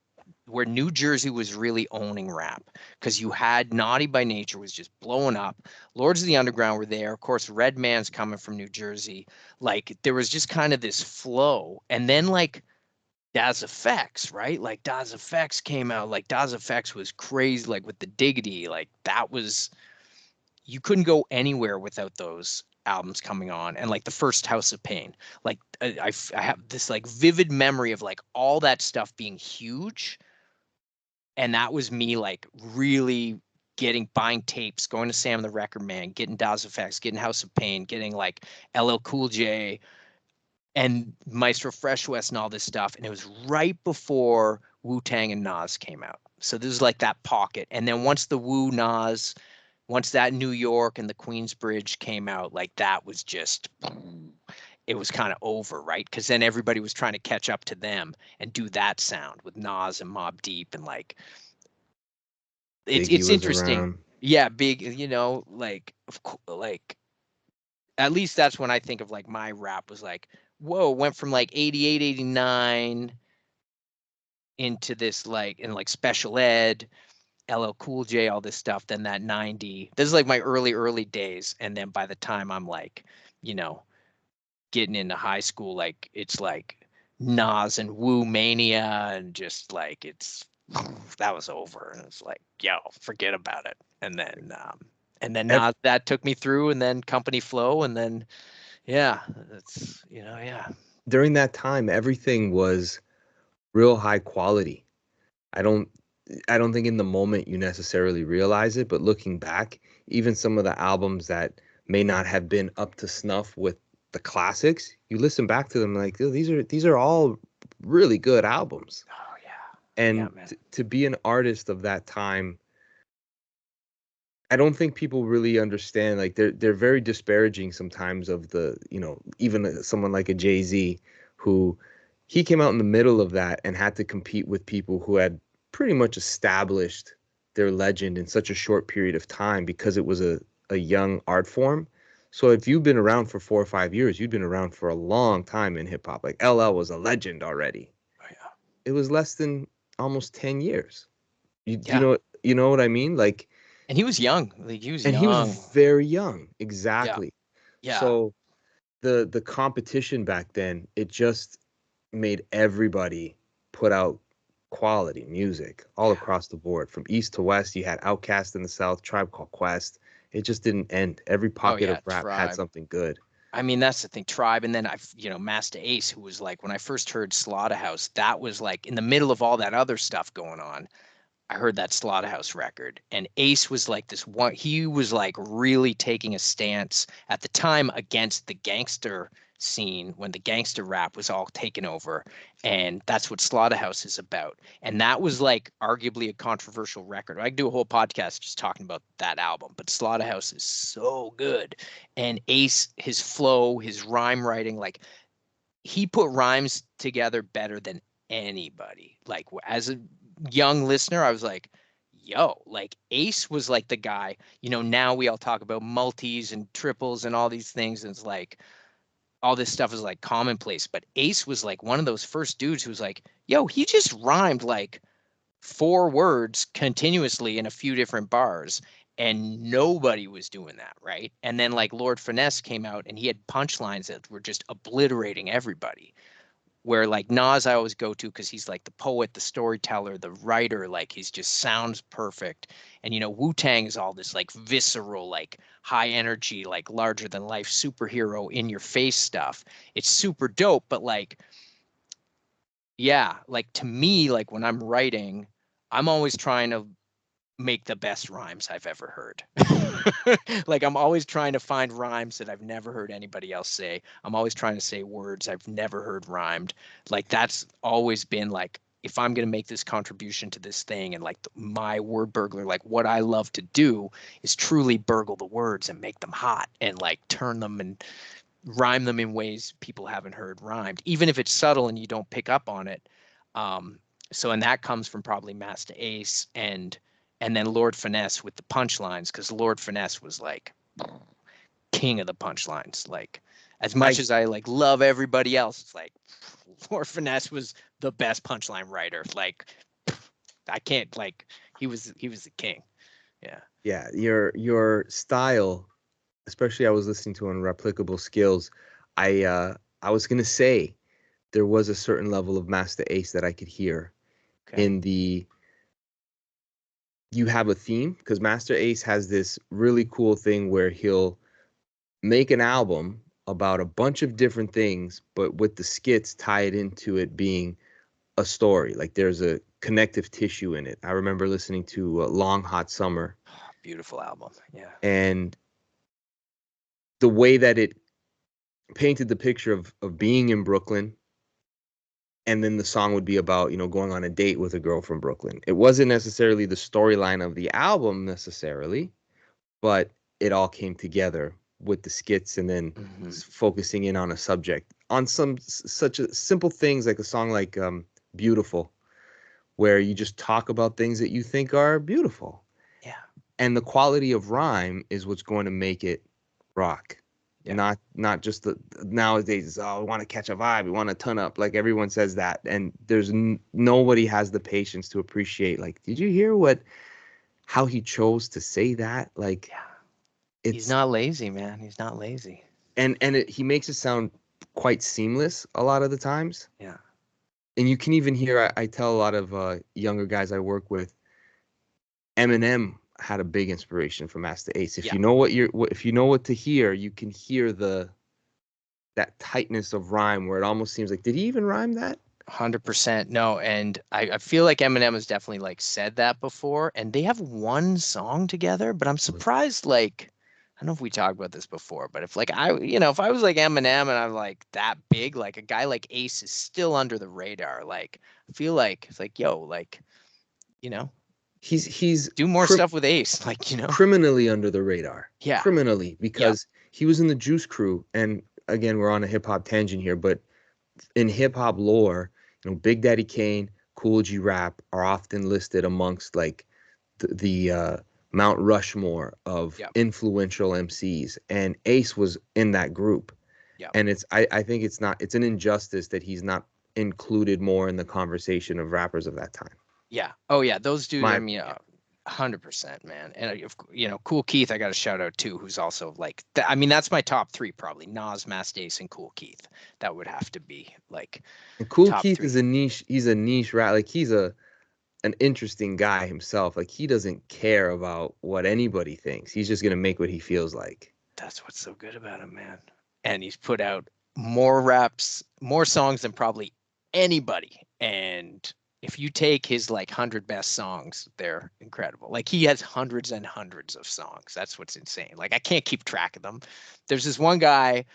where New Jersey was really owning rap, because you had Naughty by Nature was just blowing up. Lords of the Underground were there. Of course, Redman's coming from New Jersey. Like there was just kind of this flow. And then like Daz Effects, right? Like Daz Effects came out. Like Daz Effects was crazy, like with the Diggity. Like that was, you couldn't go anywhere without those albums coming on. And like the first House of Pain, like I have this like vivid memory of like all that stuff being huge. And that was me like really buying tapes, going to Sam the Record Man, getting Daz Effects, getting House of Pain, getting like LL Cool J and Maestro Fresh West and all this stuff. And it was right before Wu-Tang and Nas came out. So this is like that pocket. And then once the Nas, once that New York and the Queensbridge came out, like that was just, it was kind of over, right? Because then everybody was trying to catch up to them and do that sound with Nas and Mobb Deep, and like Biggie it's was interesting. around. Yeah, big, like like at least that's when I think of like my rap was like, whoa, went from like 88, 89 into this like in like Special Ed, LL Cool J, all this stuff. Then that 90, this is like my early days. And then by the time I'm like, getting into high school, like it's like Nas and Wu Mania, and just like that was over. And it's like, yo, forget about it. And then Ev- Nas, that took me through, and then Company Flow, and then yeah, it's yeah. During that time, everything was real high quality. I don't I don't think in the moment you necessarily realize it, but looking back, even some of the albums that may not have been up to snuff with the classics, you listen back to them like, "Oh, these are all really good albums." Oh yeah. Yeah, And man. to be an artist of that time, I don't think people really understand. Like they're very disparaging sometimes of even someone like a Jay-Z, who he came out in the middle of that and had to compete with people who had pretty much established their legend in such a short period of time because it was a young art form. So if you've been around for 4 or 5 years, you've been around for a long time in hip hop. Like LL was a legend already. Oh, yeah. It was less than almost 10 years. Yeah. You know what I mean? Like, And he was young. Like he was and he was young. very young. Yeah. Exactly. Yeah. So the competition back then, it just made everybody put out quality music all Yeah. across the board. From east to west, you had Outkast in the south, Tribe Called Quest. It just didn't end. Every Oh pocket yeah. of rap had Tribe. something good. I mean, that's the thing. Tribe, and then Master Ace, who was like when I first heard Slaughterhouse, that was like in the middle of all that other stuff going on. I heard that Slaughterhouse record, and Ace was like this one. He was like really taking a stance at the time against the gangster scene when the gangster rap was all taken over, and that's what Slaughterhouse is about. And that was like arguably a controversial record. I could do a whole podcast just talking about that album, but Slaughterhouse is so good. And Ace, his flow, his rhyme writing, like he put rhymes together better than anybody. Like as a young listener, I was like, yo, like Ace was like the guy, now we all talk about multis and triples and all these things. And it's like all this stuff is like commonplace. But Ace was like one of those first dudes who was like, yo, he just rhymed like 4 words continuously in a few different bars. And nobody was doing that, right? And then like Lord Finesse came out and he had punchlines that were just obliterating everybody. Where like Nas I always go to because he's like the poet, the storyteller, the writer, like he's just sounds perfect. And Wu-Tang is all this like visceral, like high energy, like larger than life superhero in your face stuff. It's super dope, but like yeah, like to me, like when I'm writing, I'm always trying to make the best rhymes I've ever heard. Like I'm always trying to find rhymes that I've never heard anybody else say. I'm always trying to say words I've never heard rhymed. Like that's always been like if I'm going to make this contribution to this thing and like my word burglar, like what I love to do is truly burgle the words and make them hot and like turn them and rhyme them in ways people haven't heard rhymed, even if it's subtle and you don't pick up on it. Um, and that comes from probably Master Ace and then Lord Finesse with the punchlines, because Lord Finesse was like king of the punchlines. Like as much I as I like love everybody else, it's like Lord Finesse was the best punchline writer. Like I can't like he was the king. Yeah. Yeah, your style, especially I was listening to on Replicable Skills. I was gonna say there was a certain level of Master Ace that I could hear Okay. in the you have a theme, because Master Ace has this really cool thing where he'll make an album about a bunch of different things, but with the skits tied into it being a story. Like there's a connective tissue in it. I remember listening to Long Hot Summer, Beautiful album. Yeah. and the way that it painted the picture of being in Brooklyn, and then the song would be about, going on a date with a girl from Brooklyn. It wasn't necessarily the storyline of the album necessarily, but it all came together with the skits and then focusing in on a subject on such a simple things like a song like Beautiful, where you just talk about things that you think are beautiful. Yeah. And the quality of rhyme is what's going to make it rock. Yeah. Not just the nowadays, oh, we want to catch a vibe, we want to turn up, like everyone says that, and there's nobody has the patience to appreciate, like, did you hear how he chose to say that? Like, yeah. He's not lazy, man. He's not lazy. And he makes it sound quite seamless a lot of the times. Yeah. And you can even hear, I tell a lot of younger guys I work with, Eminem had a big inspiration from Master Ace. If Yeah. you know if you know what to hear, you can hear that tightness of rhyme where it almost seems like, did he even rhyme that? 100%. No, and I feel like Eminem has definitely like said that before, and they have one song together, but I'm surprised, like, I don't know if we talked about this before, but if like if I was like Eminem and I'm like that big, like a guy like Ace is still under the radar. Like, I feel like it's like, yo, like, he's do more stuff with Ace, like, criminally under the radar. Yeah. Criminally, because he was in the Juice Crew, and again, we're on a hip hop tangent here, but in hip hop lore, Big Daddy Kane, Cool G Rap are often listed amongst like the Mount Rushmore of Yep. influential MCs, and Ace was in that group. Yep. And I think it's an injustice that he's not included more in the conversation of rappers of that time. Yeah. Oh yeah. Those dudes. My I mean, 100%, man. And Cool Keith, I got a shout out too, who's also like, I mean, that's my top three probably. Nas, Mast Ace, and Cool Keith. That would have to be like and Cool top Keith three. is a niche. He's a niche rap. Like he's an interesting guy himself. Like he doesn't care about what anybody thinks. He's just gonna make what he feels like. That's what's so good about him, man. And he's put out more raps, more songs than probably anybody. And if you take his like 100 best songs, they're incredible. Like he has hundreds and hundreds of songs. That's what's insane. Like I can't keep track of them. There's this one guy,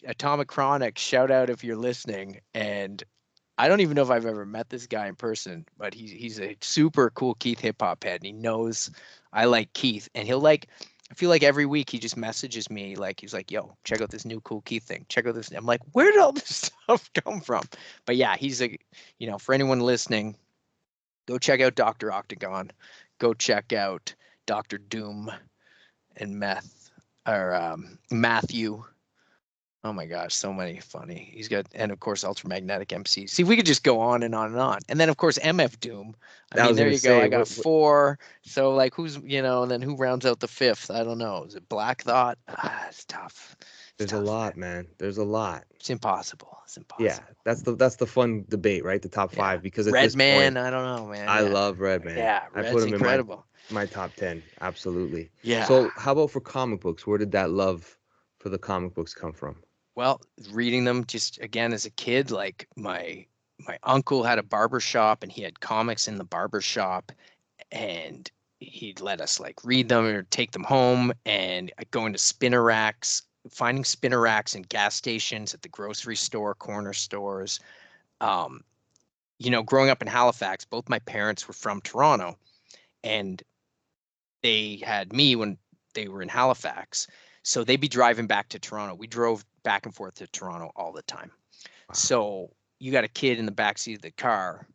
Atomic Chronic, shout out if you're listening. And I don't even know if I've ever met this guy in person, but he's a super cool Keith hip hop head, and he knows I like Keith, and he'll like. I feel like every week he just messages me like he's like, "Yo, check out this new Cool Keith thing. Check out this." I'm like, "Where did all this stuff come from?" But yeah, he's for anyone listening, go check out Dr. Octagon, go check out Dr. Doom and Matthew. Oh my gosh, so many funny. He's got, and of course, Ultramagnetic MC. See, we could just go on and on and on. And then, of course, MF Doom. I mean, there you go. I got four. So, like, who's, and then who rounds out the fifth? I don't know. Is it Black Thought? It's tough. There's a lot, man. There's a lot. It's impossible. It's impossible. Yeah, that's the fun debate, right? The top five, because at this Redman, point, I don't know, man. I love Redman. Yeah, I Red's put him incredible. in my top 10. Absolutely. Yeah. So, how about for comic books? Where did that love for the comic books come from? Well, reading them just again as a kid, like my uncle had a barber shop and he had comics in the barber shop, and he'd let us like read them or take them home, and going to spinner racks, finding spinner racks in gas stations, at the grocery store, corner stores. Growing up in Halifax, both my parents were from Toronto, and they had me when they were in Halifax. So they'd be driving back to Toronto. We drove back and forth to Toronto all the time. Wow. So you got a kid in the backseat of the car.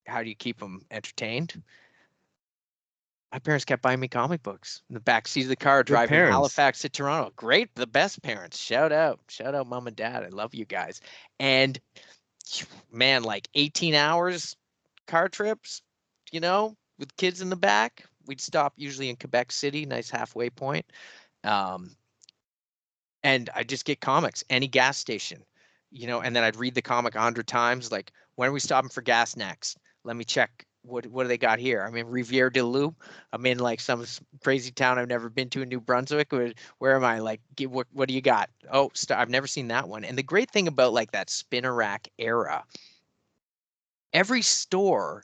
How do you keep them entertained? My parents kept buying me comic books in the backseat of the car, driving Halifax to Toronto. Great, the best parents. Shout out, mom and dad. I love you guys. And man, like 18 hours car trips, with kids in the back. We'd stop usually in Quebec City, nice halfway point. And I just get comics, any gas station, and then I'd read the comic 100 times. Like, when are we stopping for gas next? Let me check. What do they got here? I'm in Rivière de Loup. I'm in like some crazy town I've never been to in New Brunswick. Where am I? Like, what do you got? Oh, I've never seen that one. And the great thing about like that spinner rack era, every store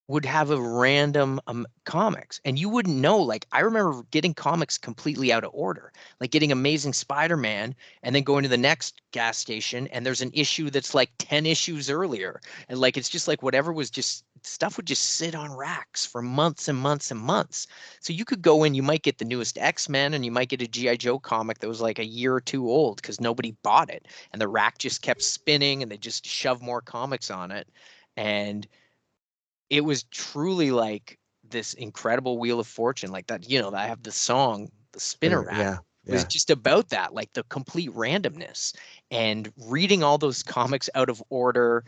would have a random comics, and you wouldn't know. Like, I remember getting comics completely out of order, like getting Amazing Spider-Man and then going to the next gas station and there's an issue that's like 10 issues earlier, and like it's just like whatever was just stuff would just sit on racks for months and months and months. So you could go in, you might get the newest X-Men, and you might get a G.I. Joe comic that was like a year or two old because nobody bought it, and the rack just kept spinning and they just shoved more comics on it. And it was truly like this incredible wheel of fortune, like that. I have the song, the spinner rack. Yeah. It was just about that, like the complete randomness, and reading all those comics out of order,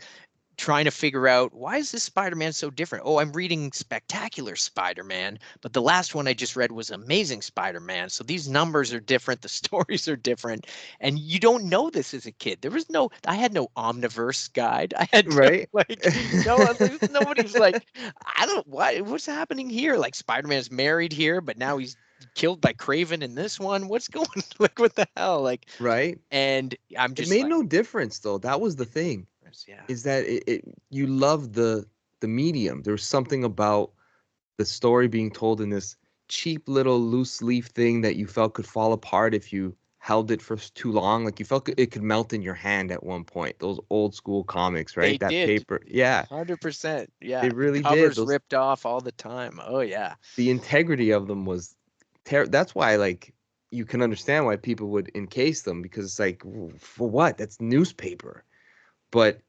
trying to figure out, why is this Spider-Man so different? Oh, I'm reading Spectacular Spider-Man, but the last one I just read was Amazing Spider-Man. So these numbers are different, the stories are different, and you don't know this as a kid. I had no Omniverse guide. I had nobody's like, what's happening here? Like, Spider-Man's married here, but now he's killed by Craven in this one. What's going like, what the hell? Like, right. And I'm just, it made no difference though. That was the thing. Yeah. Is that you love the medium. There was something about the story being told in this cheap little loose leaf thing that you felt could fall apart if you held it for too long. Like, you felt it could melt in your hand at one point. Those old school comics, right? That did. Paper. Yeah. 100%. Yeah. They really did. Covers ripped off all the time. Oh yeah. The integrity of them was that's why, like, you can understand why people would encase them, because it's like, for what? That's newspaper. but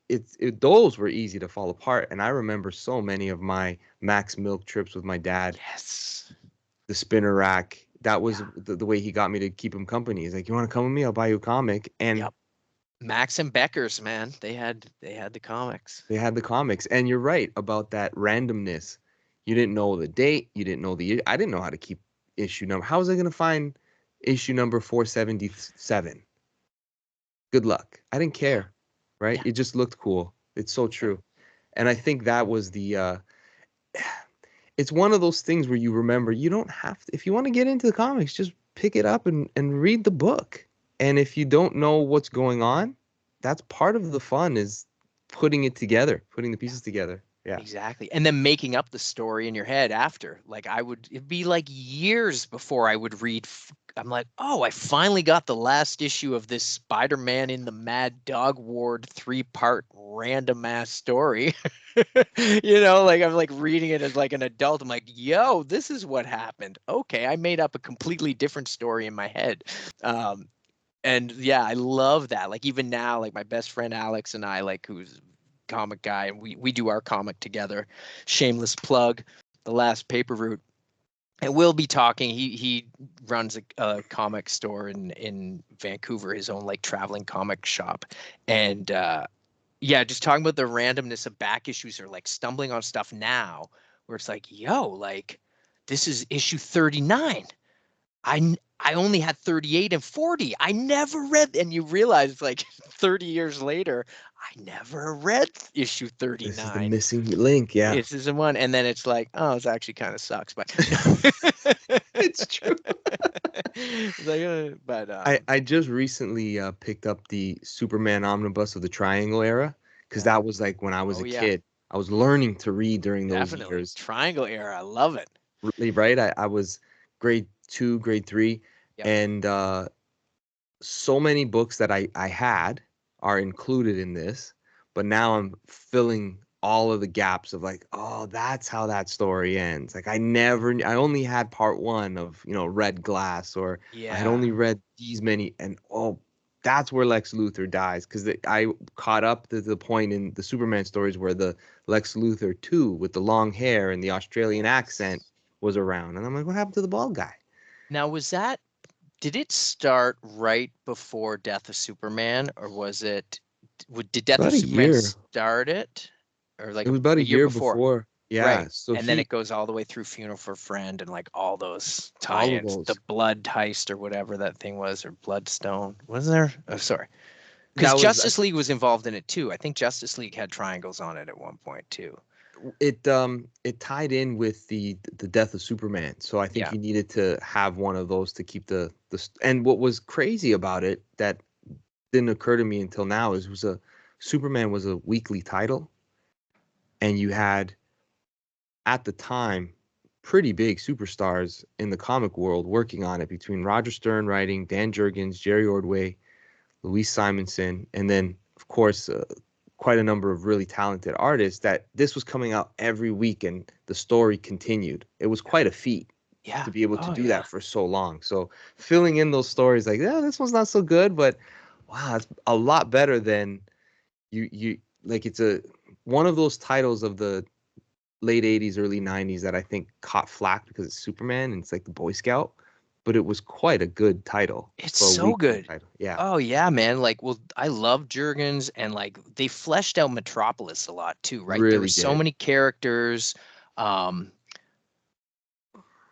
those were easy to fall apart. And I remember so many of my Max Milk trips with my dad. Yes. The spinner rack. That was Yeah. the way he got me to keep him company. He's like, "You want to come with me? I'll buy you a comic." And Yep. Max and Becker's, man, they had the comics. they had the comics. And you're right about that randomness. You didn't know the date. You didn't know I didn't know how to keep issue number. How was I going to find issue number 477? Good luck. I didn't Yeah. care, right? Yeah. It just looked cool. It's so true. And I think that was it's one of those things where you remember you don't have to, if you want to get into the comics, just pick it up and read the book. And if you don't know what's going on, that's part of the fun is putting it together, putting the pieces together. Yeah. Exactly. And then making up the story in your head after. Like it'd be like years before I would read. I'm like, oh, I finally got the last issue of this Spider-Man in the Mad Dog Ward 3-part random ass story. Like I'm like reading it as like an adult. I'm like, yo, this is what happened. Okay, I made up a completely different story in my head. And yeah, I love that. Like even now, like my best friend Alex and I, like who's comic guy, and we do our comic together. Shameless plug, The Last Paper Route. And we'll be talking. He runs a comic store in Vancouver, his own like traveling comic shop. And yeah, just talking about the randomness of back issues or like stumbling on stuff now where it's like, yo, like this is issue 39. I only had 38 and 40. I never read, and you realize like 30 years later, I never read issue This is the 39. missing link. Yeah. This is the one, and then it's like, oh, it's actually kind of sucks, but It's true. it's like, but I just recently picked up the Superman omnibus of the Triangle era because yeah. that was like when I was Oh a yeah, kid. I was learning to read during those definitely years. Triangle era. I love it. Really, right? I was grade 2, grade 3, Yep. and so many books that I had are included in this, but now I'm filling all of the gaps of like, oh, that's how that story ends. Like I only had part one of, Red Glass, or I had Yeah. only read these many, and oh, that's where Lex Luthor dies because I caught up to the point in the Superman stories where the Lex Luthor 2 with the long hair and the Australian accent was around, and I'm like, what happened to the bald guy? Now did it start right before Death of Superman, or was it? Did Death of About a Superman year. start it, or like It was about a a year year before? before. Yeah. Right, So and then it goes all the way through Funeral for a Friend and like all those all of tie-ins, the those. Blood Heist or whatever that thing was, or Bloodstone. Was there? Oh, sorry, because That was Justice League was involved in it too. I think Justice League had triangles on it at one point too. it tied in with the death of Superman. So I think Yeah, you needed to have one of those to keep and what was crazy about it that didn't occur to me until now is Superman was a weekly title, and you had at the time pretty big superstars in the comic world working on it between Roger Stern writing, Dan Jurgens, Jerry Ordway, Louise Simonson, and then of course quite a number of really talented artists. That this was coming out every week and the story continued. It was quite a feat yeah. to be able to Oh do yeah. that for so long. So filling in those stories like, yeah, this one's not so good, but wow, it's a lot better than you like. It's a one of those titles of the late 80s, early 90s that I think caught flack because it's Superman and it's like the Boy Scout, but it was quite a good title It's for a so weekly good. title. Yeah, Oh yeah, man. Like, well, I love Jurgens, and like they fleshed out Metropolis a lot too, right? There were really so did. many characters. Um,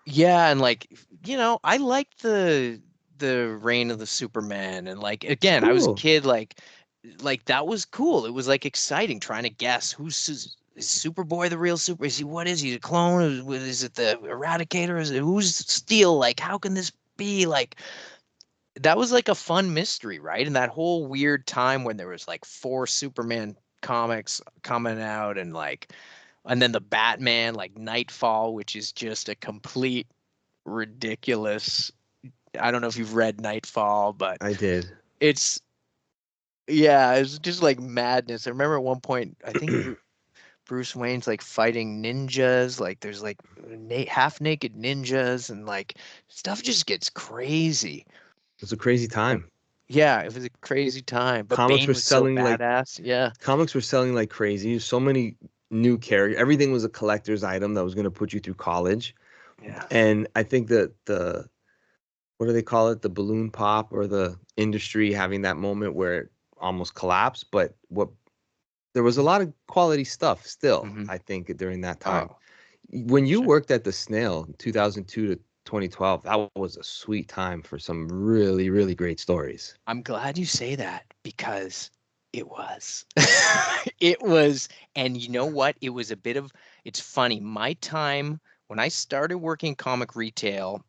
yeah, and like, I liked the Reign of the Superman, and like It's again, I was a cool. kid, like that was cool. It was like exciting trying to guess is Superboy the real super? Is he what is he, a clone? Is it the Eradicator? Who's Steel? Like, how can this be? Like, that was like a fun mystery, right? And that whole weird time when there was like 4 Superman comics coming out, and then the Batman, like Nightfall, which is just a complete ridiculous. I don't know if you've read Nightfall, but I did. it's yeah, it's just like madness. I remember at one point, I think Bruce Wayne's like fighting ninjas, like there's like half naked ninjas, and like stuff just gets crazy. It's a crazy time. Yeah, it was a crazy time. But Comics Bane were was so selling like badass. Yeah. comics were selling like crazy. So many new characters. Everything was a collector's item that was going to put you through college. Yeah. And I think that the what do they call it? The balloon pop, or the industry having that moment where it almost collapsed. But what there was a lot of quality stuff still, Hmm. I think, during that time. Oh, When for you sure. worked at the Snail, 2002 to 2012, that was a sweet time for some really, really great stories. I'm glad you say that because it was. It was, and you know what? It was a bit of, it's funny. My time when I started working comic retail,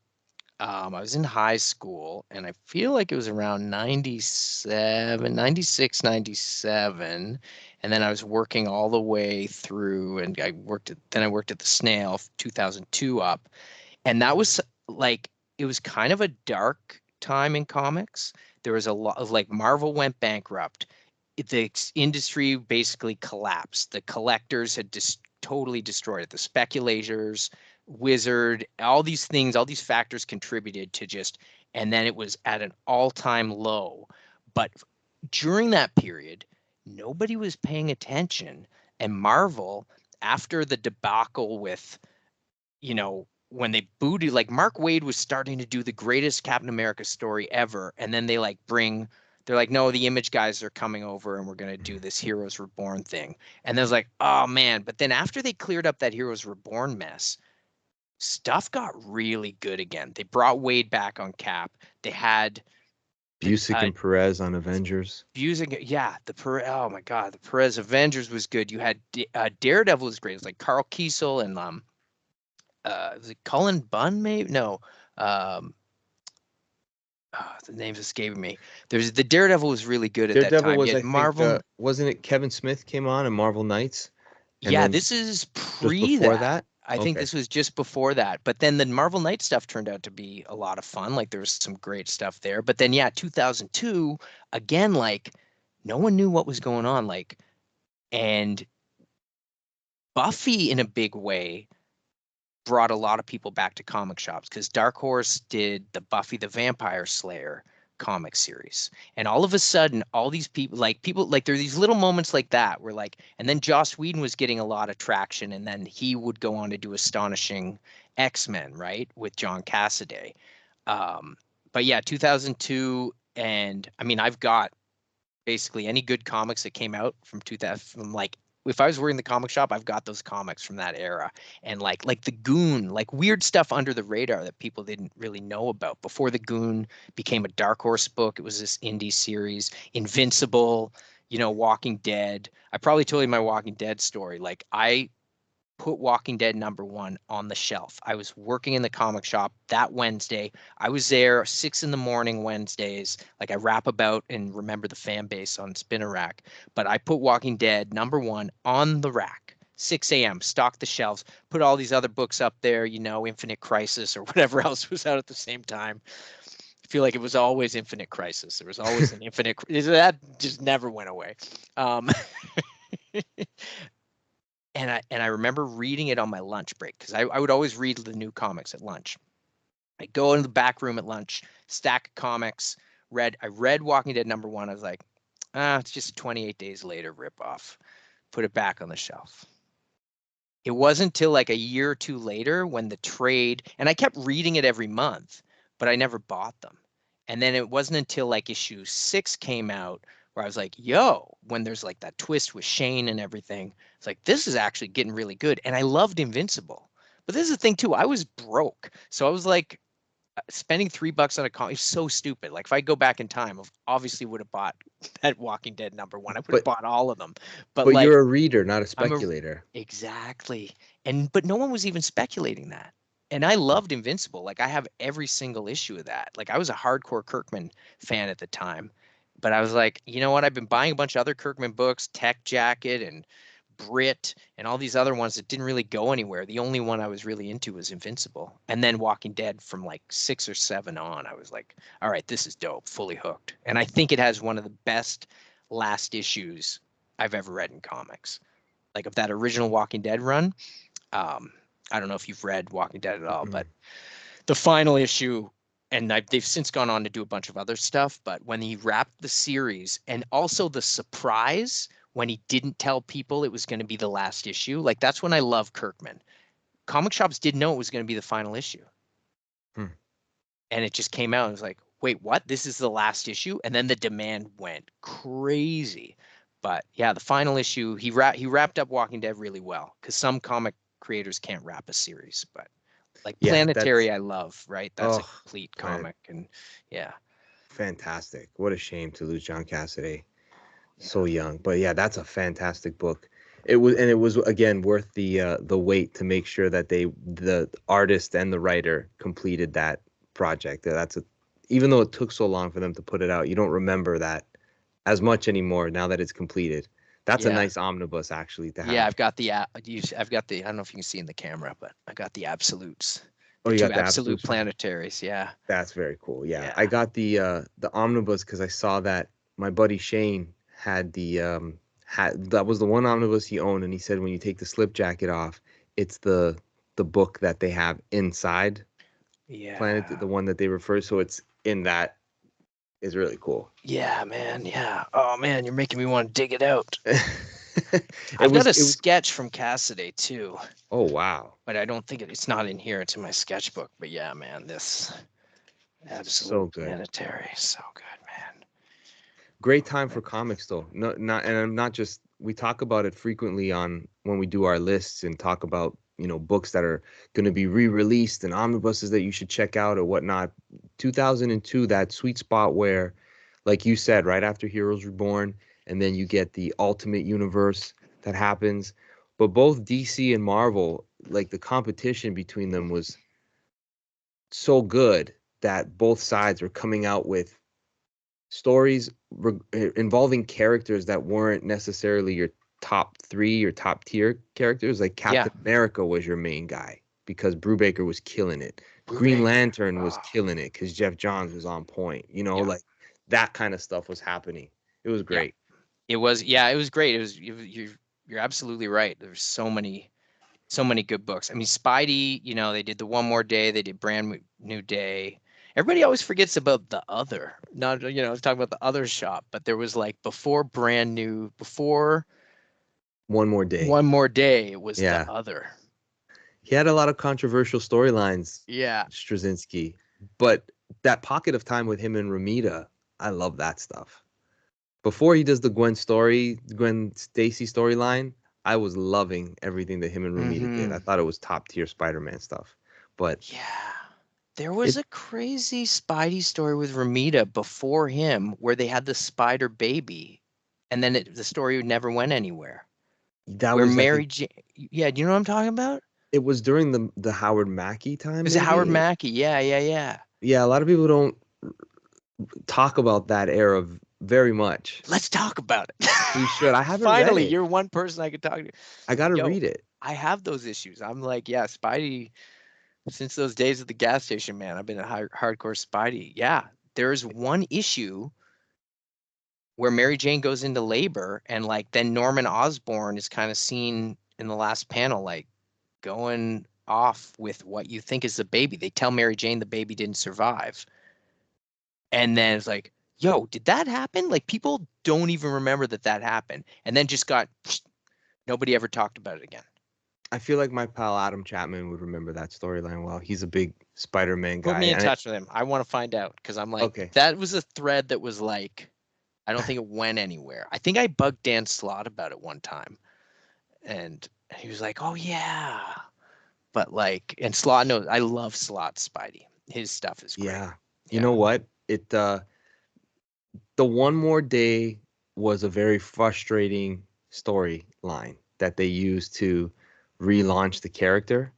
I was in high school and I feel like it was around 97, 96, 97. And then I was working all the way through and I worked at the Snail 2002 up. And that was like, it was kind of a dark time in comics. There was a lot of like Marvel went bankrupt. The industry basically collapsed. The collectors had just totally destroyed it. The speculators, Wizard, all these things, all these factors contributed to just, and then it was at an all-time low. But during that period, nobody was paying attention. And Marvel, after the debacle with, when they booted, like Mark Waid was starting to do the greatest Captain America story ever, and then they're like, no, the Image guys are coming over, and we're gonna do this Heroes Reborn thing. And then was like, oh man! But then after they cleared up that Heroes Reborn mess, stuff got really good again. They brought Wade back on Cap. They had the Busick and Perez on Avengers. Busing, yeah, oh my God, the Perez Avengers was good. You had Daredevil was great. It was like Carl Kiesel and was it Cullen Bunn? Maybe no. Um, the name's escaping me. There's the Daredevil was really good at that Daredevil time. You was, had I think, Marvel. wasn't it Kevin Smith came on in Marvel Knights, and Yeah, then this is just pre before that. that? I think Okay. this was just before that. But then the Marvel Knight stuff turned out to be a lot of fun. Like there was some great stuff there. But then yeah, 2002 again, like no one knew what was going on. Like and Buffy in a big way brought a lot of people back to comic shops because Dark Horse did the Buffy the Vampire Slayer comic series. And all of a sudden, all these people like there are these little moments like that where like, and then Joss Whedon was getting a lot of traction, and then he would go on to do Astonishing X-Men, right, with John Cassaday. Um, but yeah, 2002, and I mean, I've got basically any good comics that came out from 2000, from like if I was working the comic shop, I've got those comics from that era. And like the Goon, like weird stuff under the radar that people didn't really know about before the Goon became a Dark Horse book. It was this indie series. Invincible, Walking Dead. I probably told you my Walking Dead story. Like I put Walking Dead #1 on the shelf. I was working in the comic shop that Wednesday. I was there 6 in the morning Wednesdays. Like I rap about and remember the fan base on Spinner Rack. But I put Walking Dead #1 on the rack. 6 a.m. Stocked the shelves. Put all these other books up there. Infinite Crisis or whatever else was out at the same time. I feel like it was always Infinite Crisis. There was always an Infinite. That just never went away. Um, and I remember reading it on my lunch break because I would always read the new comics at lunch. I go into the back room at lunch, stack of comics, I read Walking Dead #1. I was like, it's just a 28 Days Later ripoff. Put it back on the shelf. It wasn't until like a year or two later when the trade, and I kept reading it every month, but I never bought them. And then it wasn't until like issue 6 came out where I was like, yo, when there's like that twist with Shane and everything, it's like, this is actually getting really good. And I loved Invincible. But this is the thing too, I was broke. So I was like, spending $3 on a comic is so stupid. Like if I go back in time, I obviously would have bought that Walking Dead #1. I would have But bought all of them. But but like you're a reader, not a I'm a speculator. exactly. But no one was even speculating that. And I loved Invincible. Like I have every single issue of that. Like I was a hardcore Kirkman fan at the time. But I was like, you know what? I've been buying a bunch of other Kirkman books, Tech Jacket and Brit and all these other ones that didn't really go anywhere. The only one I was really into was Invincible. And then Walking Dead from like 6 or 7 on, I was like, all right, this is dope, fully hooked. And I think it has one of the best last issues I've ever read in comics. Like of that original Walking Dead run. Um, I don't know if you've read Walking Dead at all, Mm-mm. but the final issue, and they've since gone on to do a bunch of other stuff. But when he wrapped the series, and also the surprise when he didn't tell people it was going to be the last issue, like that's when I love Kirkman. Comic shops didn't know it was going to be the final issue. And it just came out and was like, wait, what? This is the last issue? And then the demand went crazy. But yeah, the final issue, he wrapped up Walking Dead really well, because some comic creators can't wrap a series. But like Planetary, I love, right? That's a complete comic. And yeah. Fantastic. What a shame to lose John Cassaday so young. But yeah, that's a fantastic book. It was again worth the wait to make sure that the artist and the writer completed that project. Even though it took so long for them to put it out, you don't remember that as much anymore now that it's completed. That's a nice omnibus actually to have. Yeah, I've got the I don't know if you can see in the camera, but I got the absolutes. You got the absolute planetaries. Yeah. That's very cool. Yeah. I got the omnibus because I saw that my buddy Shane had that was the one omnibus he owned, and he said when you take the slip jacket off, it's the book that they have inside. Yeah. Planet, the one that they refer, so it's in that is really cool. Yeah, man. Yeah. Oh man, you're making me want to dig it out. I've got a sketch from Cassaday too. Oh wow. But I don't think it's not in here. It's in my sketchbook. But yeah, man, this absolute planetary. So good, man. Great time for comics though. And I'm not just, we talk about it frequently when we do our lists and talk about, books that are going to be re-released and omnibuses that you should check out or whatnot. 2002, that sweet spot where, like you said, right after Heroes Reborn, and then you get the Ultimate Universe that happens. But both DC and Marvel, like the competition between them was so good that both sides were coming out with stories involving characters that weren't necessarily your top 3 or top tier characters. Like Captain America was your main guy because Brubaker was killing it. Green Lantern was killing it because Jeff Johns was on point. Like that kind of stuff was happening. It was great. It was great. It was you're absolutely right. There's so many good books. I mean, Spidey, they did the One More Day, they did Brand New Day. Everybody always forgets about the other. Not talking about the other shop, but there was like before One More Day. One More Day, it was the other. He had a lot of controversial storylines. Yeah. Straczynski. But that pocket of time with him and Romita, I love that stuff. Before he does the Gwen Stacy storyline, I was loving everything that him and Romita did. I thought it was top tier Spider-Man stuff. But yeah, there was a crazy Spidey story with Romita before him where they had the spider baby, and then the story never went anywhere. That was Mary Jane. Yeah, do you know what I'm talking about? It was during the Howard Mackey time. Is it Howard Mackey? Yeah. Yeah, a lot of people don't talk about that era very much. Let's talk about it. We should. I haven't Finally, read it. You're one person I could talk to. I got to read it. I have those issues. I'm like, yeah, Spidey. Since those days at the gas station, man, I've been a hardcore Spidey. Yeah, there's one issue where Mary Jane goes into labor, and like then Norman Osborn is kind of seen in the last panel, like going off with what you think is the baby. They tell Mary Jane the baby didn't survive, and then it's like, yo, did that happen? Like people don't even remember that happened, and then just nobody ever talked about it again. I feel like my pal Adam Chapman would remember that storyline well. He's a big Spider-Man guy. Put me in touch with him. I want to find out because I'm like, that was a thread that was like, I don't think it went anywhere. I think I bugged Dan Slott about it one time, and he was like, "Oh yeah," but like, and Slott knows I love Slott's Spidey. His stuff is great. Yeah, you know what? The One More Day was a very frustrating storyline that they used to relaunch the character,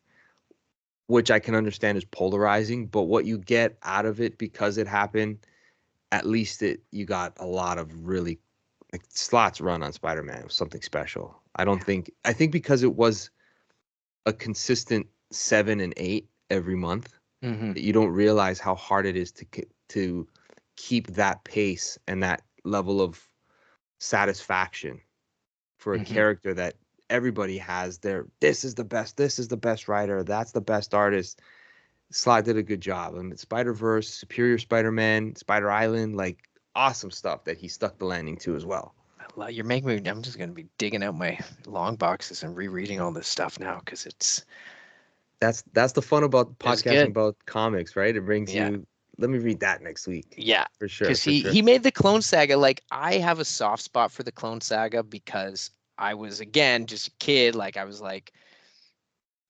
which I can understand is polarizing, but what you get out of it because it happened, at least you got a lot of really, like Slott's run on Spider-Man was something special. I think because it was a consistent 7 and 8 every month, you don't realize how hard it is to keep that pace and that level of satisfaction for a character that everybody has this is the best writer, that's the best artist. Slott did a good job. I mean, Spider-Verse, Superior Spider-Man, Spider Island, like awesome stuff that he stuck the landing to as well. You're making me. I'm just gonna be digging out my long boxes and rereading all this stuff now because That's the fun about it's podcasting good. about comics, right? It brings Yeah, you. Let me read that next week. yeah. For sure, Because for he sure. made the Clone Saga. Like I have a soft spot for the Clone Saga because I was again just a kid. Like I was like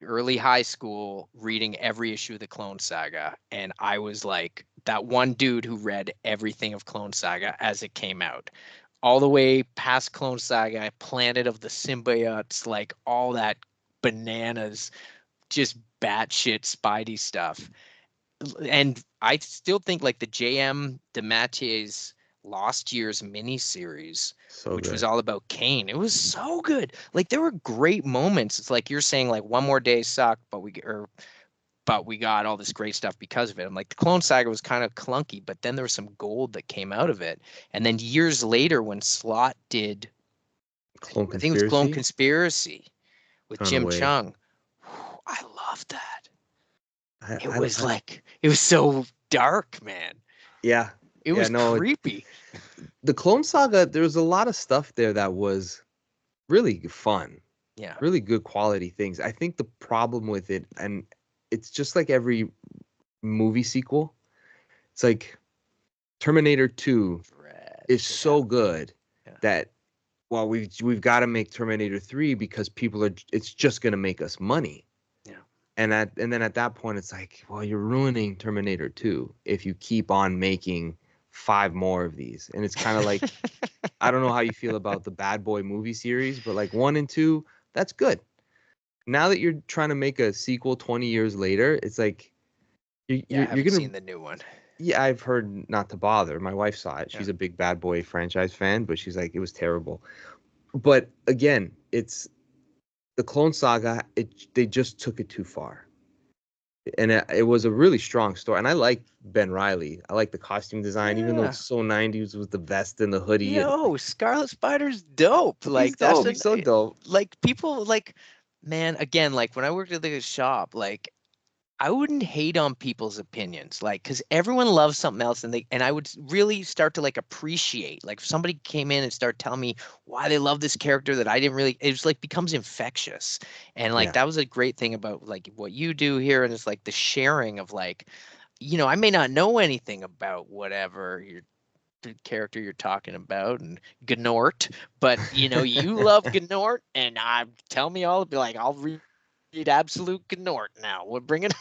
early high school reading every issue of the Clone Saga, and I was like that one dude who read everything of Clone Saga as it came out, all the way past Clone Saga, Planet of the Symbiotes, like all that bananas, just batshit Spidey stuff. And I still think like the J.M. DeMattei's Lost Years miniseries, So which was good. all about Kane. It was so good. Like there were great moments. It's like you're saying like One More Day sucked, but we got all this great stuff because of it. I'm like the Clone Saga was kind of clunky, but then there was some gold that came out of it. And then years later, when Slott did, Clone I think it was Clone Conspiracy. Conspiracy with Ton of Jim way. Chung. I loved that. I, It I, was I, like it was so dark, man. yeah, It yeah. was No, creepy. the Clone Saga. There was a lot of stuff there that was really fun, Yeah. really good quality things. I think the problem with it, and it's just like every movie sequel. It's like Terminator 2 Dread. is It so happened. good Yeah. that well we've got to make Terminator 3 because people are it's just going to make us money. Yeah. And then at that point it's like, well, you're ruining Terminator 2 if you keep on making 5 more of these. And it's kind of like I don't know how you feel about the Bad Boy movie series, but like 1 and 2, that's good. Now that you're trying to make a sequel 20 years later, it's like Yeah, I you're haven't gonna seen the new one. yeah, I've heard not to bother. My wife saw it. Yeah. She's a big Bad Boy franchise fan, but she's like, it was terrible. But again, it's the Clone Saga. They just took it too far, and it was a really strong story. And I like Ben Riley. I like the costume design, even though Yeah. it's so 90s with the vest and the hoodie. And Yo, Scarlet Spider's dope. he's Like that's dope. an He's so dope. like people like man, again, like when I worked at the shop, like I wouldn't hate on people's opinions, like, because everyone loves something else, and I would really start to like appreciate, like, if somebody came in and started telling me why they love this character that I didn't really, it was like becomes infectious, and like Yeah. that was a great thing about like what you do here, and it's like the sharing of like, I may not know anything about whatever the character you're talking about and Gnort, but you love Gnort, and tell me all, be like, I'll read absolute Gnort now. We'll bring it.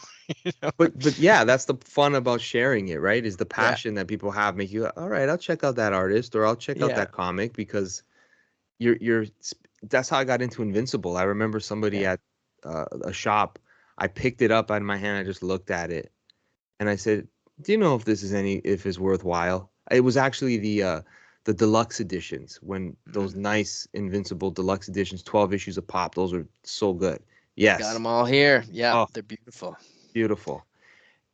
But yeah, that's the fun about sharing it, right? Is the Yeah, passion that people have make you, all right, I'll check out that artist or I'll check out yeah, that comic because you're that's how I got into Invincible. I remember somebody yeah. at a shop, I picked it up out of my hand, I just looked at it and I said, "Do you know if it's worthwhile?" It was actually the deluxe editions when those Mm. nice Invincible deluxe editions, 12 issues a pop. Those are so good. Got Yes. them all here. Yeah, Oh, they're beautiful. beautiful.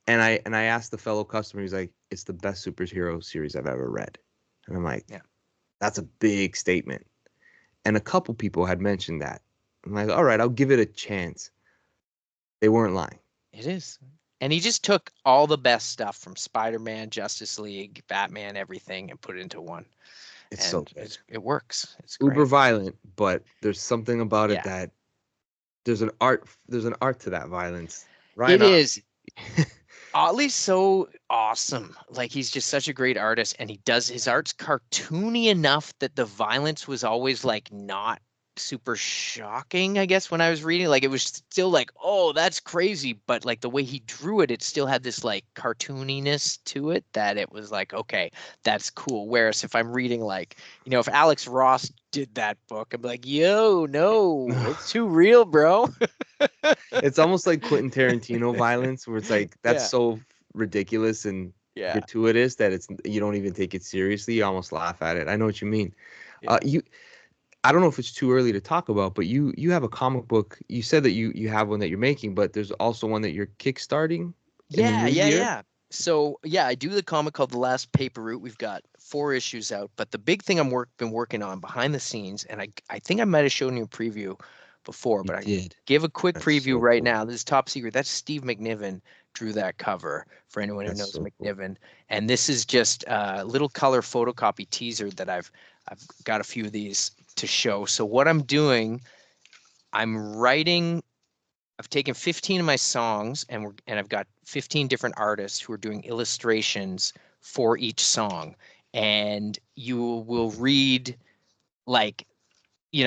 And I asked the fellow customer, he's like, "It's the best superhero series I've ever read." And I'm like, Yeah, "That's a big statement." And a couple people had mentioned that. I'm like, "All right, I'll give it a chance." They weren't lying. it is. And he just took all the best stuff from Spider-Man, Justice League, Batman, everything, and put it into one. It's so And good. it works. It's Uber great. violent, but there's something about it Yeah, that there's an art to that violence. it Ryan is. Otley. Otley's so awesome. Like he's just such a great artist, and he does his art's cartoony enough that the violence was always like not super shocking, I guess, when I was reading. Like it was still like, oh, that's crazy, but like the way he drew it, it still had this like cartooniness to it that it was like, okay, that's cool. Whereas if I'm reading like, if Alex Ross did that book, I'm like, yo, no, it's too real, bro. It's almost like Quentin Tarantino violence, where it's like that's Yeah, so ridiculous and yeah, gratuitous that it's you don't even take it seriously. You almost laugh at it. I know what you mean. yeah. You I don't know if it's too early to talk about, but you have a comic book. You said that you have one that you're making, but there's also one that you're kickstarting in the Yeah, new yeah, year. yeah. So yeah, I do the comic called The Last Paper Route. We've got 4 issues out, but the big thing been working on behind the scenes, and I think I might have shown you a preview before, You but I did. give a quick That's preview so right cool. now. This is top secret. That's Steve McNiven drew that cover for anyone who That's knows so cool. McNiven. And this is just a little color photocopy teaser that I've got a few of these to show. So what I'm doing, I'm writing. I've taken 15 of my songs, and I've got 15 different artists who are doing illustrations for each song. And you will read, like,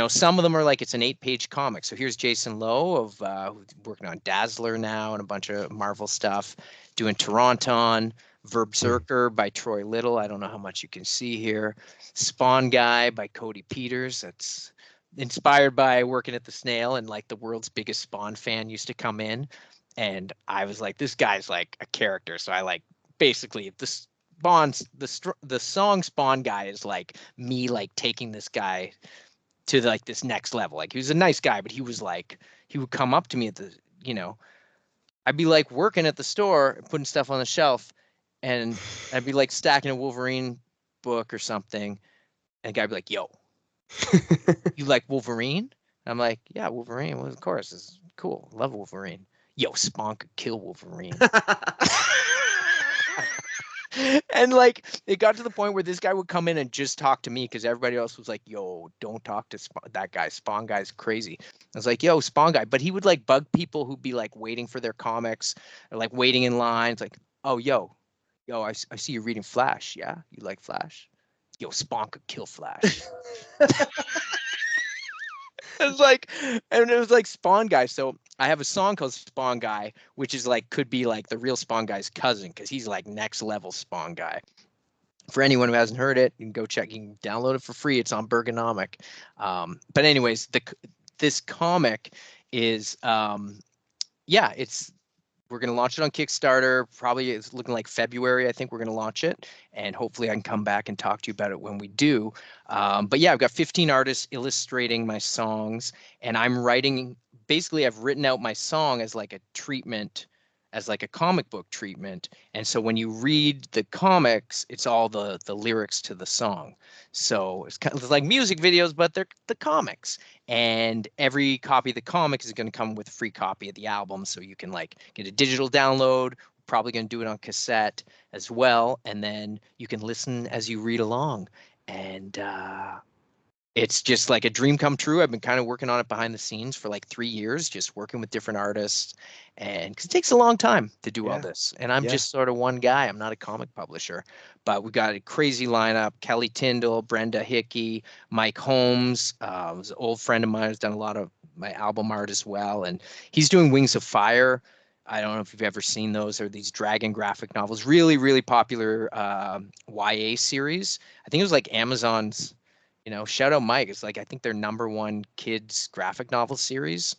some of them are like it's an 8-page comic. So here's Jason Lowe of who's working on Dazzler now and a bunch of Marvel stuff, doing Toronton, Verbzerker by Troy Little. I don't know how much you can see here. Spawn Guy by Cody Peters. That's inspired by working at the Snail, and like the world's biggest Spawn fan used to come in. And I was like, this guy's like a character. So I like basically the song Spawn Guy is like me like taking this guy to like this next level. Like he was a nice guy, but he was like, he would come up to me at the, I'd be like working at the store, putting stuff on the shelf, and I'd be like stacking a Wolverine book or something. And the guy'd be like, yo, you like Wolverine? And I'm like, yeah, Wolverine. Well, of course, it's cool. Love Wolverine. Yo, Spawn could kill Wolverine. And like it got to the point where this guy would come in and just talk to me because everybody else was like, yo, don't talk to that guy. Spawn Guy's crazy. I was like, yo, Spawn Guy. But he would like bug people who'd be like waiting for their comics or like waiting in lines. Like, oh, yo, I see you reading Flash. Yeah, you like Flash? Yo, Spawn could kill Flash. And it was like Spawn Guy. So I have a song called Spawn Guy, which is like, could be like the real Spawn Guy's cousin, because he's like next level Spawn Guy. For anyone who hasn't heard it, you can go check. You can download it for free. It's on Bergonomic. But anyways, this comic is, we're going to launch it on Kickstarter. Probably it's looking like February. I think we're going to launch it, and hopefully I can come back and talk to you about it when we do. But yeah, I've got 15 artists illustrating my songs, and I'm writing. Basically, I've written out my song as like a treatment, as like a comic book treatment. And so when you read the comics, it's all the lyrics to the song. So it's kind of like music videos, but they're the comics. And every copy of the comic is going to come with a free copy of the album, so you can like get a digital download. Probably going to do it on cassette as well, and then you can listen as you read along. And it's just like a dream come true. I've been kind of working on it behind the scenes for like 3 years, just working with different artists, and because it takes a long time to do all this. And I'm just sort of one guy. I'm not a comic publisher, but we got a crazy lineup. Kelly Tyndall, Brenda Hickey, Mike Holmes, was an old friend of mine who's done a lot of my album art as well. And he's doing Wings of Fire. I don't know if you've ever seen those. Or these dragon graphic novels, really, really popular YA series. I think it was like Amazon's, shout out Mike. It's like, I think their #1 kids graphic novel series.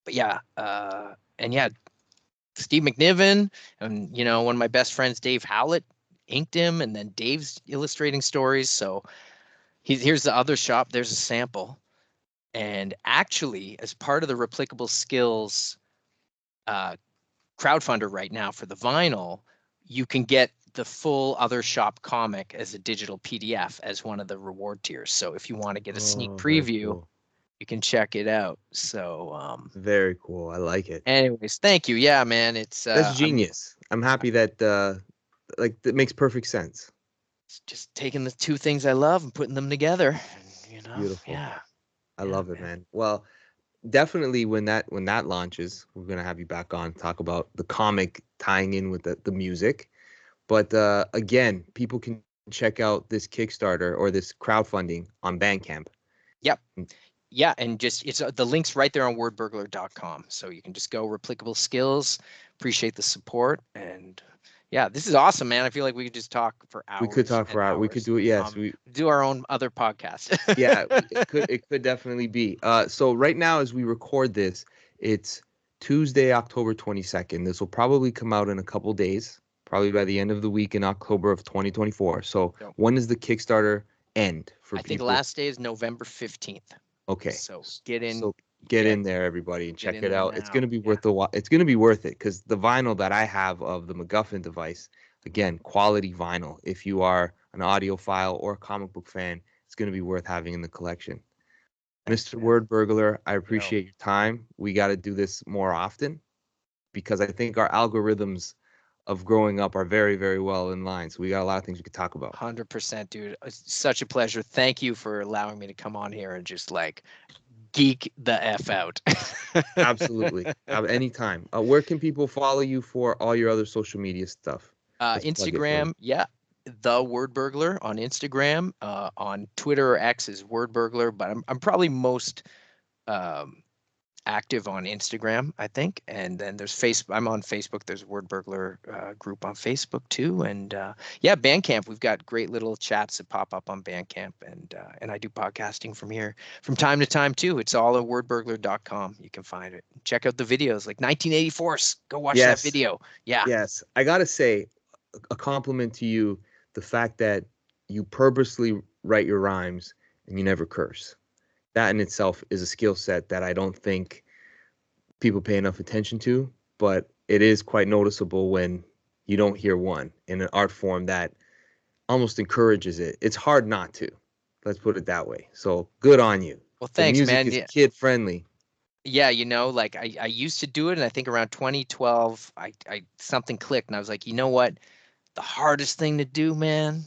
But yeah, and yeah, Steve McNiven and, one of my best friends, Dave Howlett, inked him, and then Dave's illustrating stories. So here's the other shop. There's a sample. And actually, as part of the Rapplicable Skills crowdfunder right now for the vinyl, you can get the full Other Shop comic as a digital PDF as one of the reward tiers. So if you want to get a sneak preview, you can check it out. So very cool. I like it. Anyways, thank you. Yeah, man, it's that's genius. I'm happy that like that makes perfect sense. It's just taking the two things I love and putting them together. Beautiful. Yeah. I love it, man. Well, definitely when that launches, we're gonna have you back on, talk about the comic tying in with the music. But again, people can check out this Kickstarter or this crowdfunding on Bandcamp. Yep. Yeah, and just it's the link's right there on wordburglar.com. So you can just go Rapplicable Skills. Appreciate the support, and yeah, this is awesome, man. I feel like we could just talk for hours. We could talk for hours. We could do it. Yes, we do our own other podcast. Yeah, it could definitely be. So right now, as we record this, it's Tuesday, October 22nd. This will probably come out in a couple days, probably by the end of the week in October of 2024. So when does the Kickstarter end for people? I think last day is November 15th. Okay. So get in. So get in there, everybody, and check it out. It's going to be worth it's going to be worth it, because the vinyl that I have of the MacGuffin device, again, quality vinyl. If you are an audiophile or a comic book fan, it's going to be worth having in the collection. Mr. Wordburglar, I appreciate your time. We got to do this more often. because I think our algorithms of growing up are very, very well in line. So we got a lot of things we could talk about. 100%, dude. It's such a pleasure. Thank you for allowing me to come on here and just like geek the F out. Absolutely. Anytime. Where can people follow you for all your other social media stuff? Instagram, yeah, the Wordburglar on Instagram. On Twitter or X is Wordburglar, but I'm probably most active on Instagram, I think. And then there's Facebook. I'm on Facebook. There's a Wordburglar group on Facebook too. And yeah, Bandcamp. We've got great little chats that pop up on Bandcamp, and I do podcasting from here from time to time too. It's all at wordburglar.com. You can find it. Check out the videos, like 1984. Go watch that video. Yeah. Yes, I gotta say, a compliment to you, the fact that you purposely write your rhymes and you never curse. That in itself is a skill set that I don't think people pay enough attention to, but it is quite noticeable when you don't hear one in an art form that almost encourages it. It's hard not to. Let's put it that way. So good on you. Well, thanks, the music man. is kid friendly. Yeah, like I used to do it, and I think around 2012, I something clicked, and I was like, you know what? The hardest thing to do, man,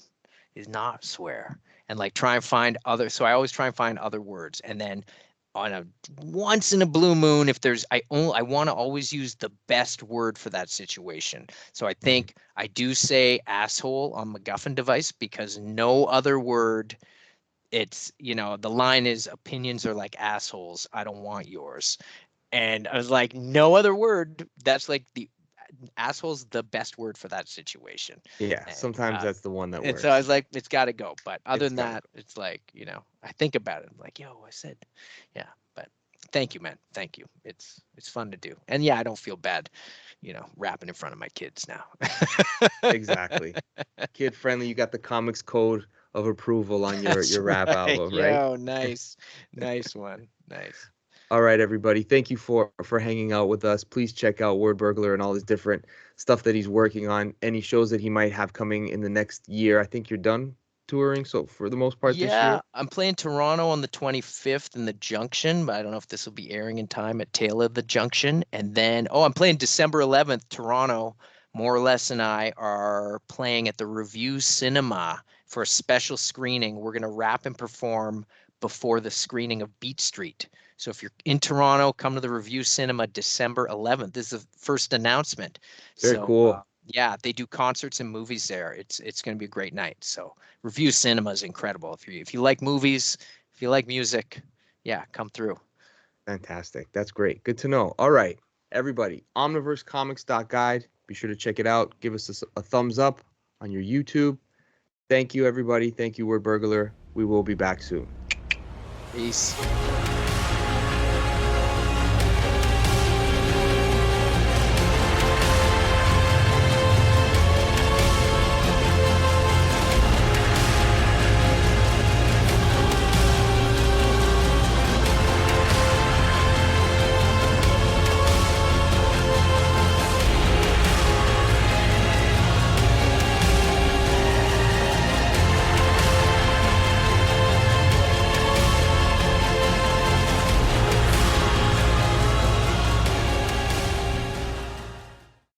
is not swear, and like try and find other. So I always try and find other words, and then on a once in a blue moon, if there's, I want to always use the best word for that situation. So I think I do say asshole on MacGuffin device because no other word. It's, the line is opinions are like assholes. I don't want yours. And I was like, no other word. That's like the asshole's the best word for that situation. Yeah, And, sometimes that's the one that works. And so I was like, it's got to go. But other than that, it's like, I think about it. I'm like, yo, I said, yeah. But thank you, man. Thank you. It's fun to do. And yeah, I don't feel bad, rapping in front of my kids now. Exactly. Kid friendly. You got the comics code of approval on your rap album, right? Yo, nice. Nice one. Nice. All right, everybody. Thank you for hanging out with us. Please check out Wordburglar and all his different stuff that he's working on. Any shows that he might have coming in the next year. I think you're done touring, so for the most part this year. Yeah, I'm playing Toronto on the 25th in the Junction, but I don't know if this will be airing in time at Taylor the Junction. And then, I'm playing December 11th, Toronto. More or Less and I are playing at the Review Cinema for a special screening. We're going to rap and perform before the screening of Beat Street. So if you're in Toronto, come to the Review Cinema December 11th. This is the first announcement. Very cool. Yeah, they do concerts and movies there. It's going to be a great night. So Review Cinema is incredible. If you like movies, if you like music, yeah, come through. Fantastic. That's great. Good to know. All right, everybody, omniversecomics.guide. Be sure to check it out. Give us a thumbs up on your YouTube. Thank you, everybody. Thank you, Wordburglar. We will be back soon. Peace.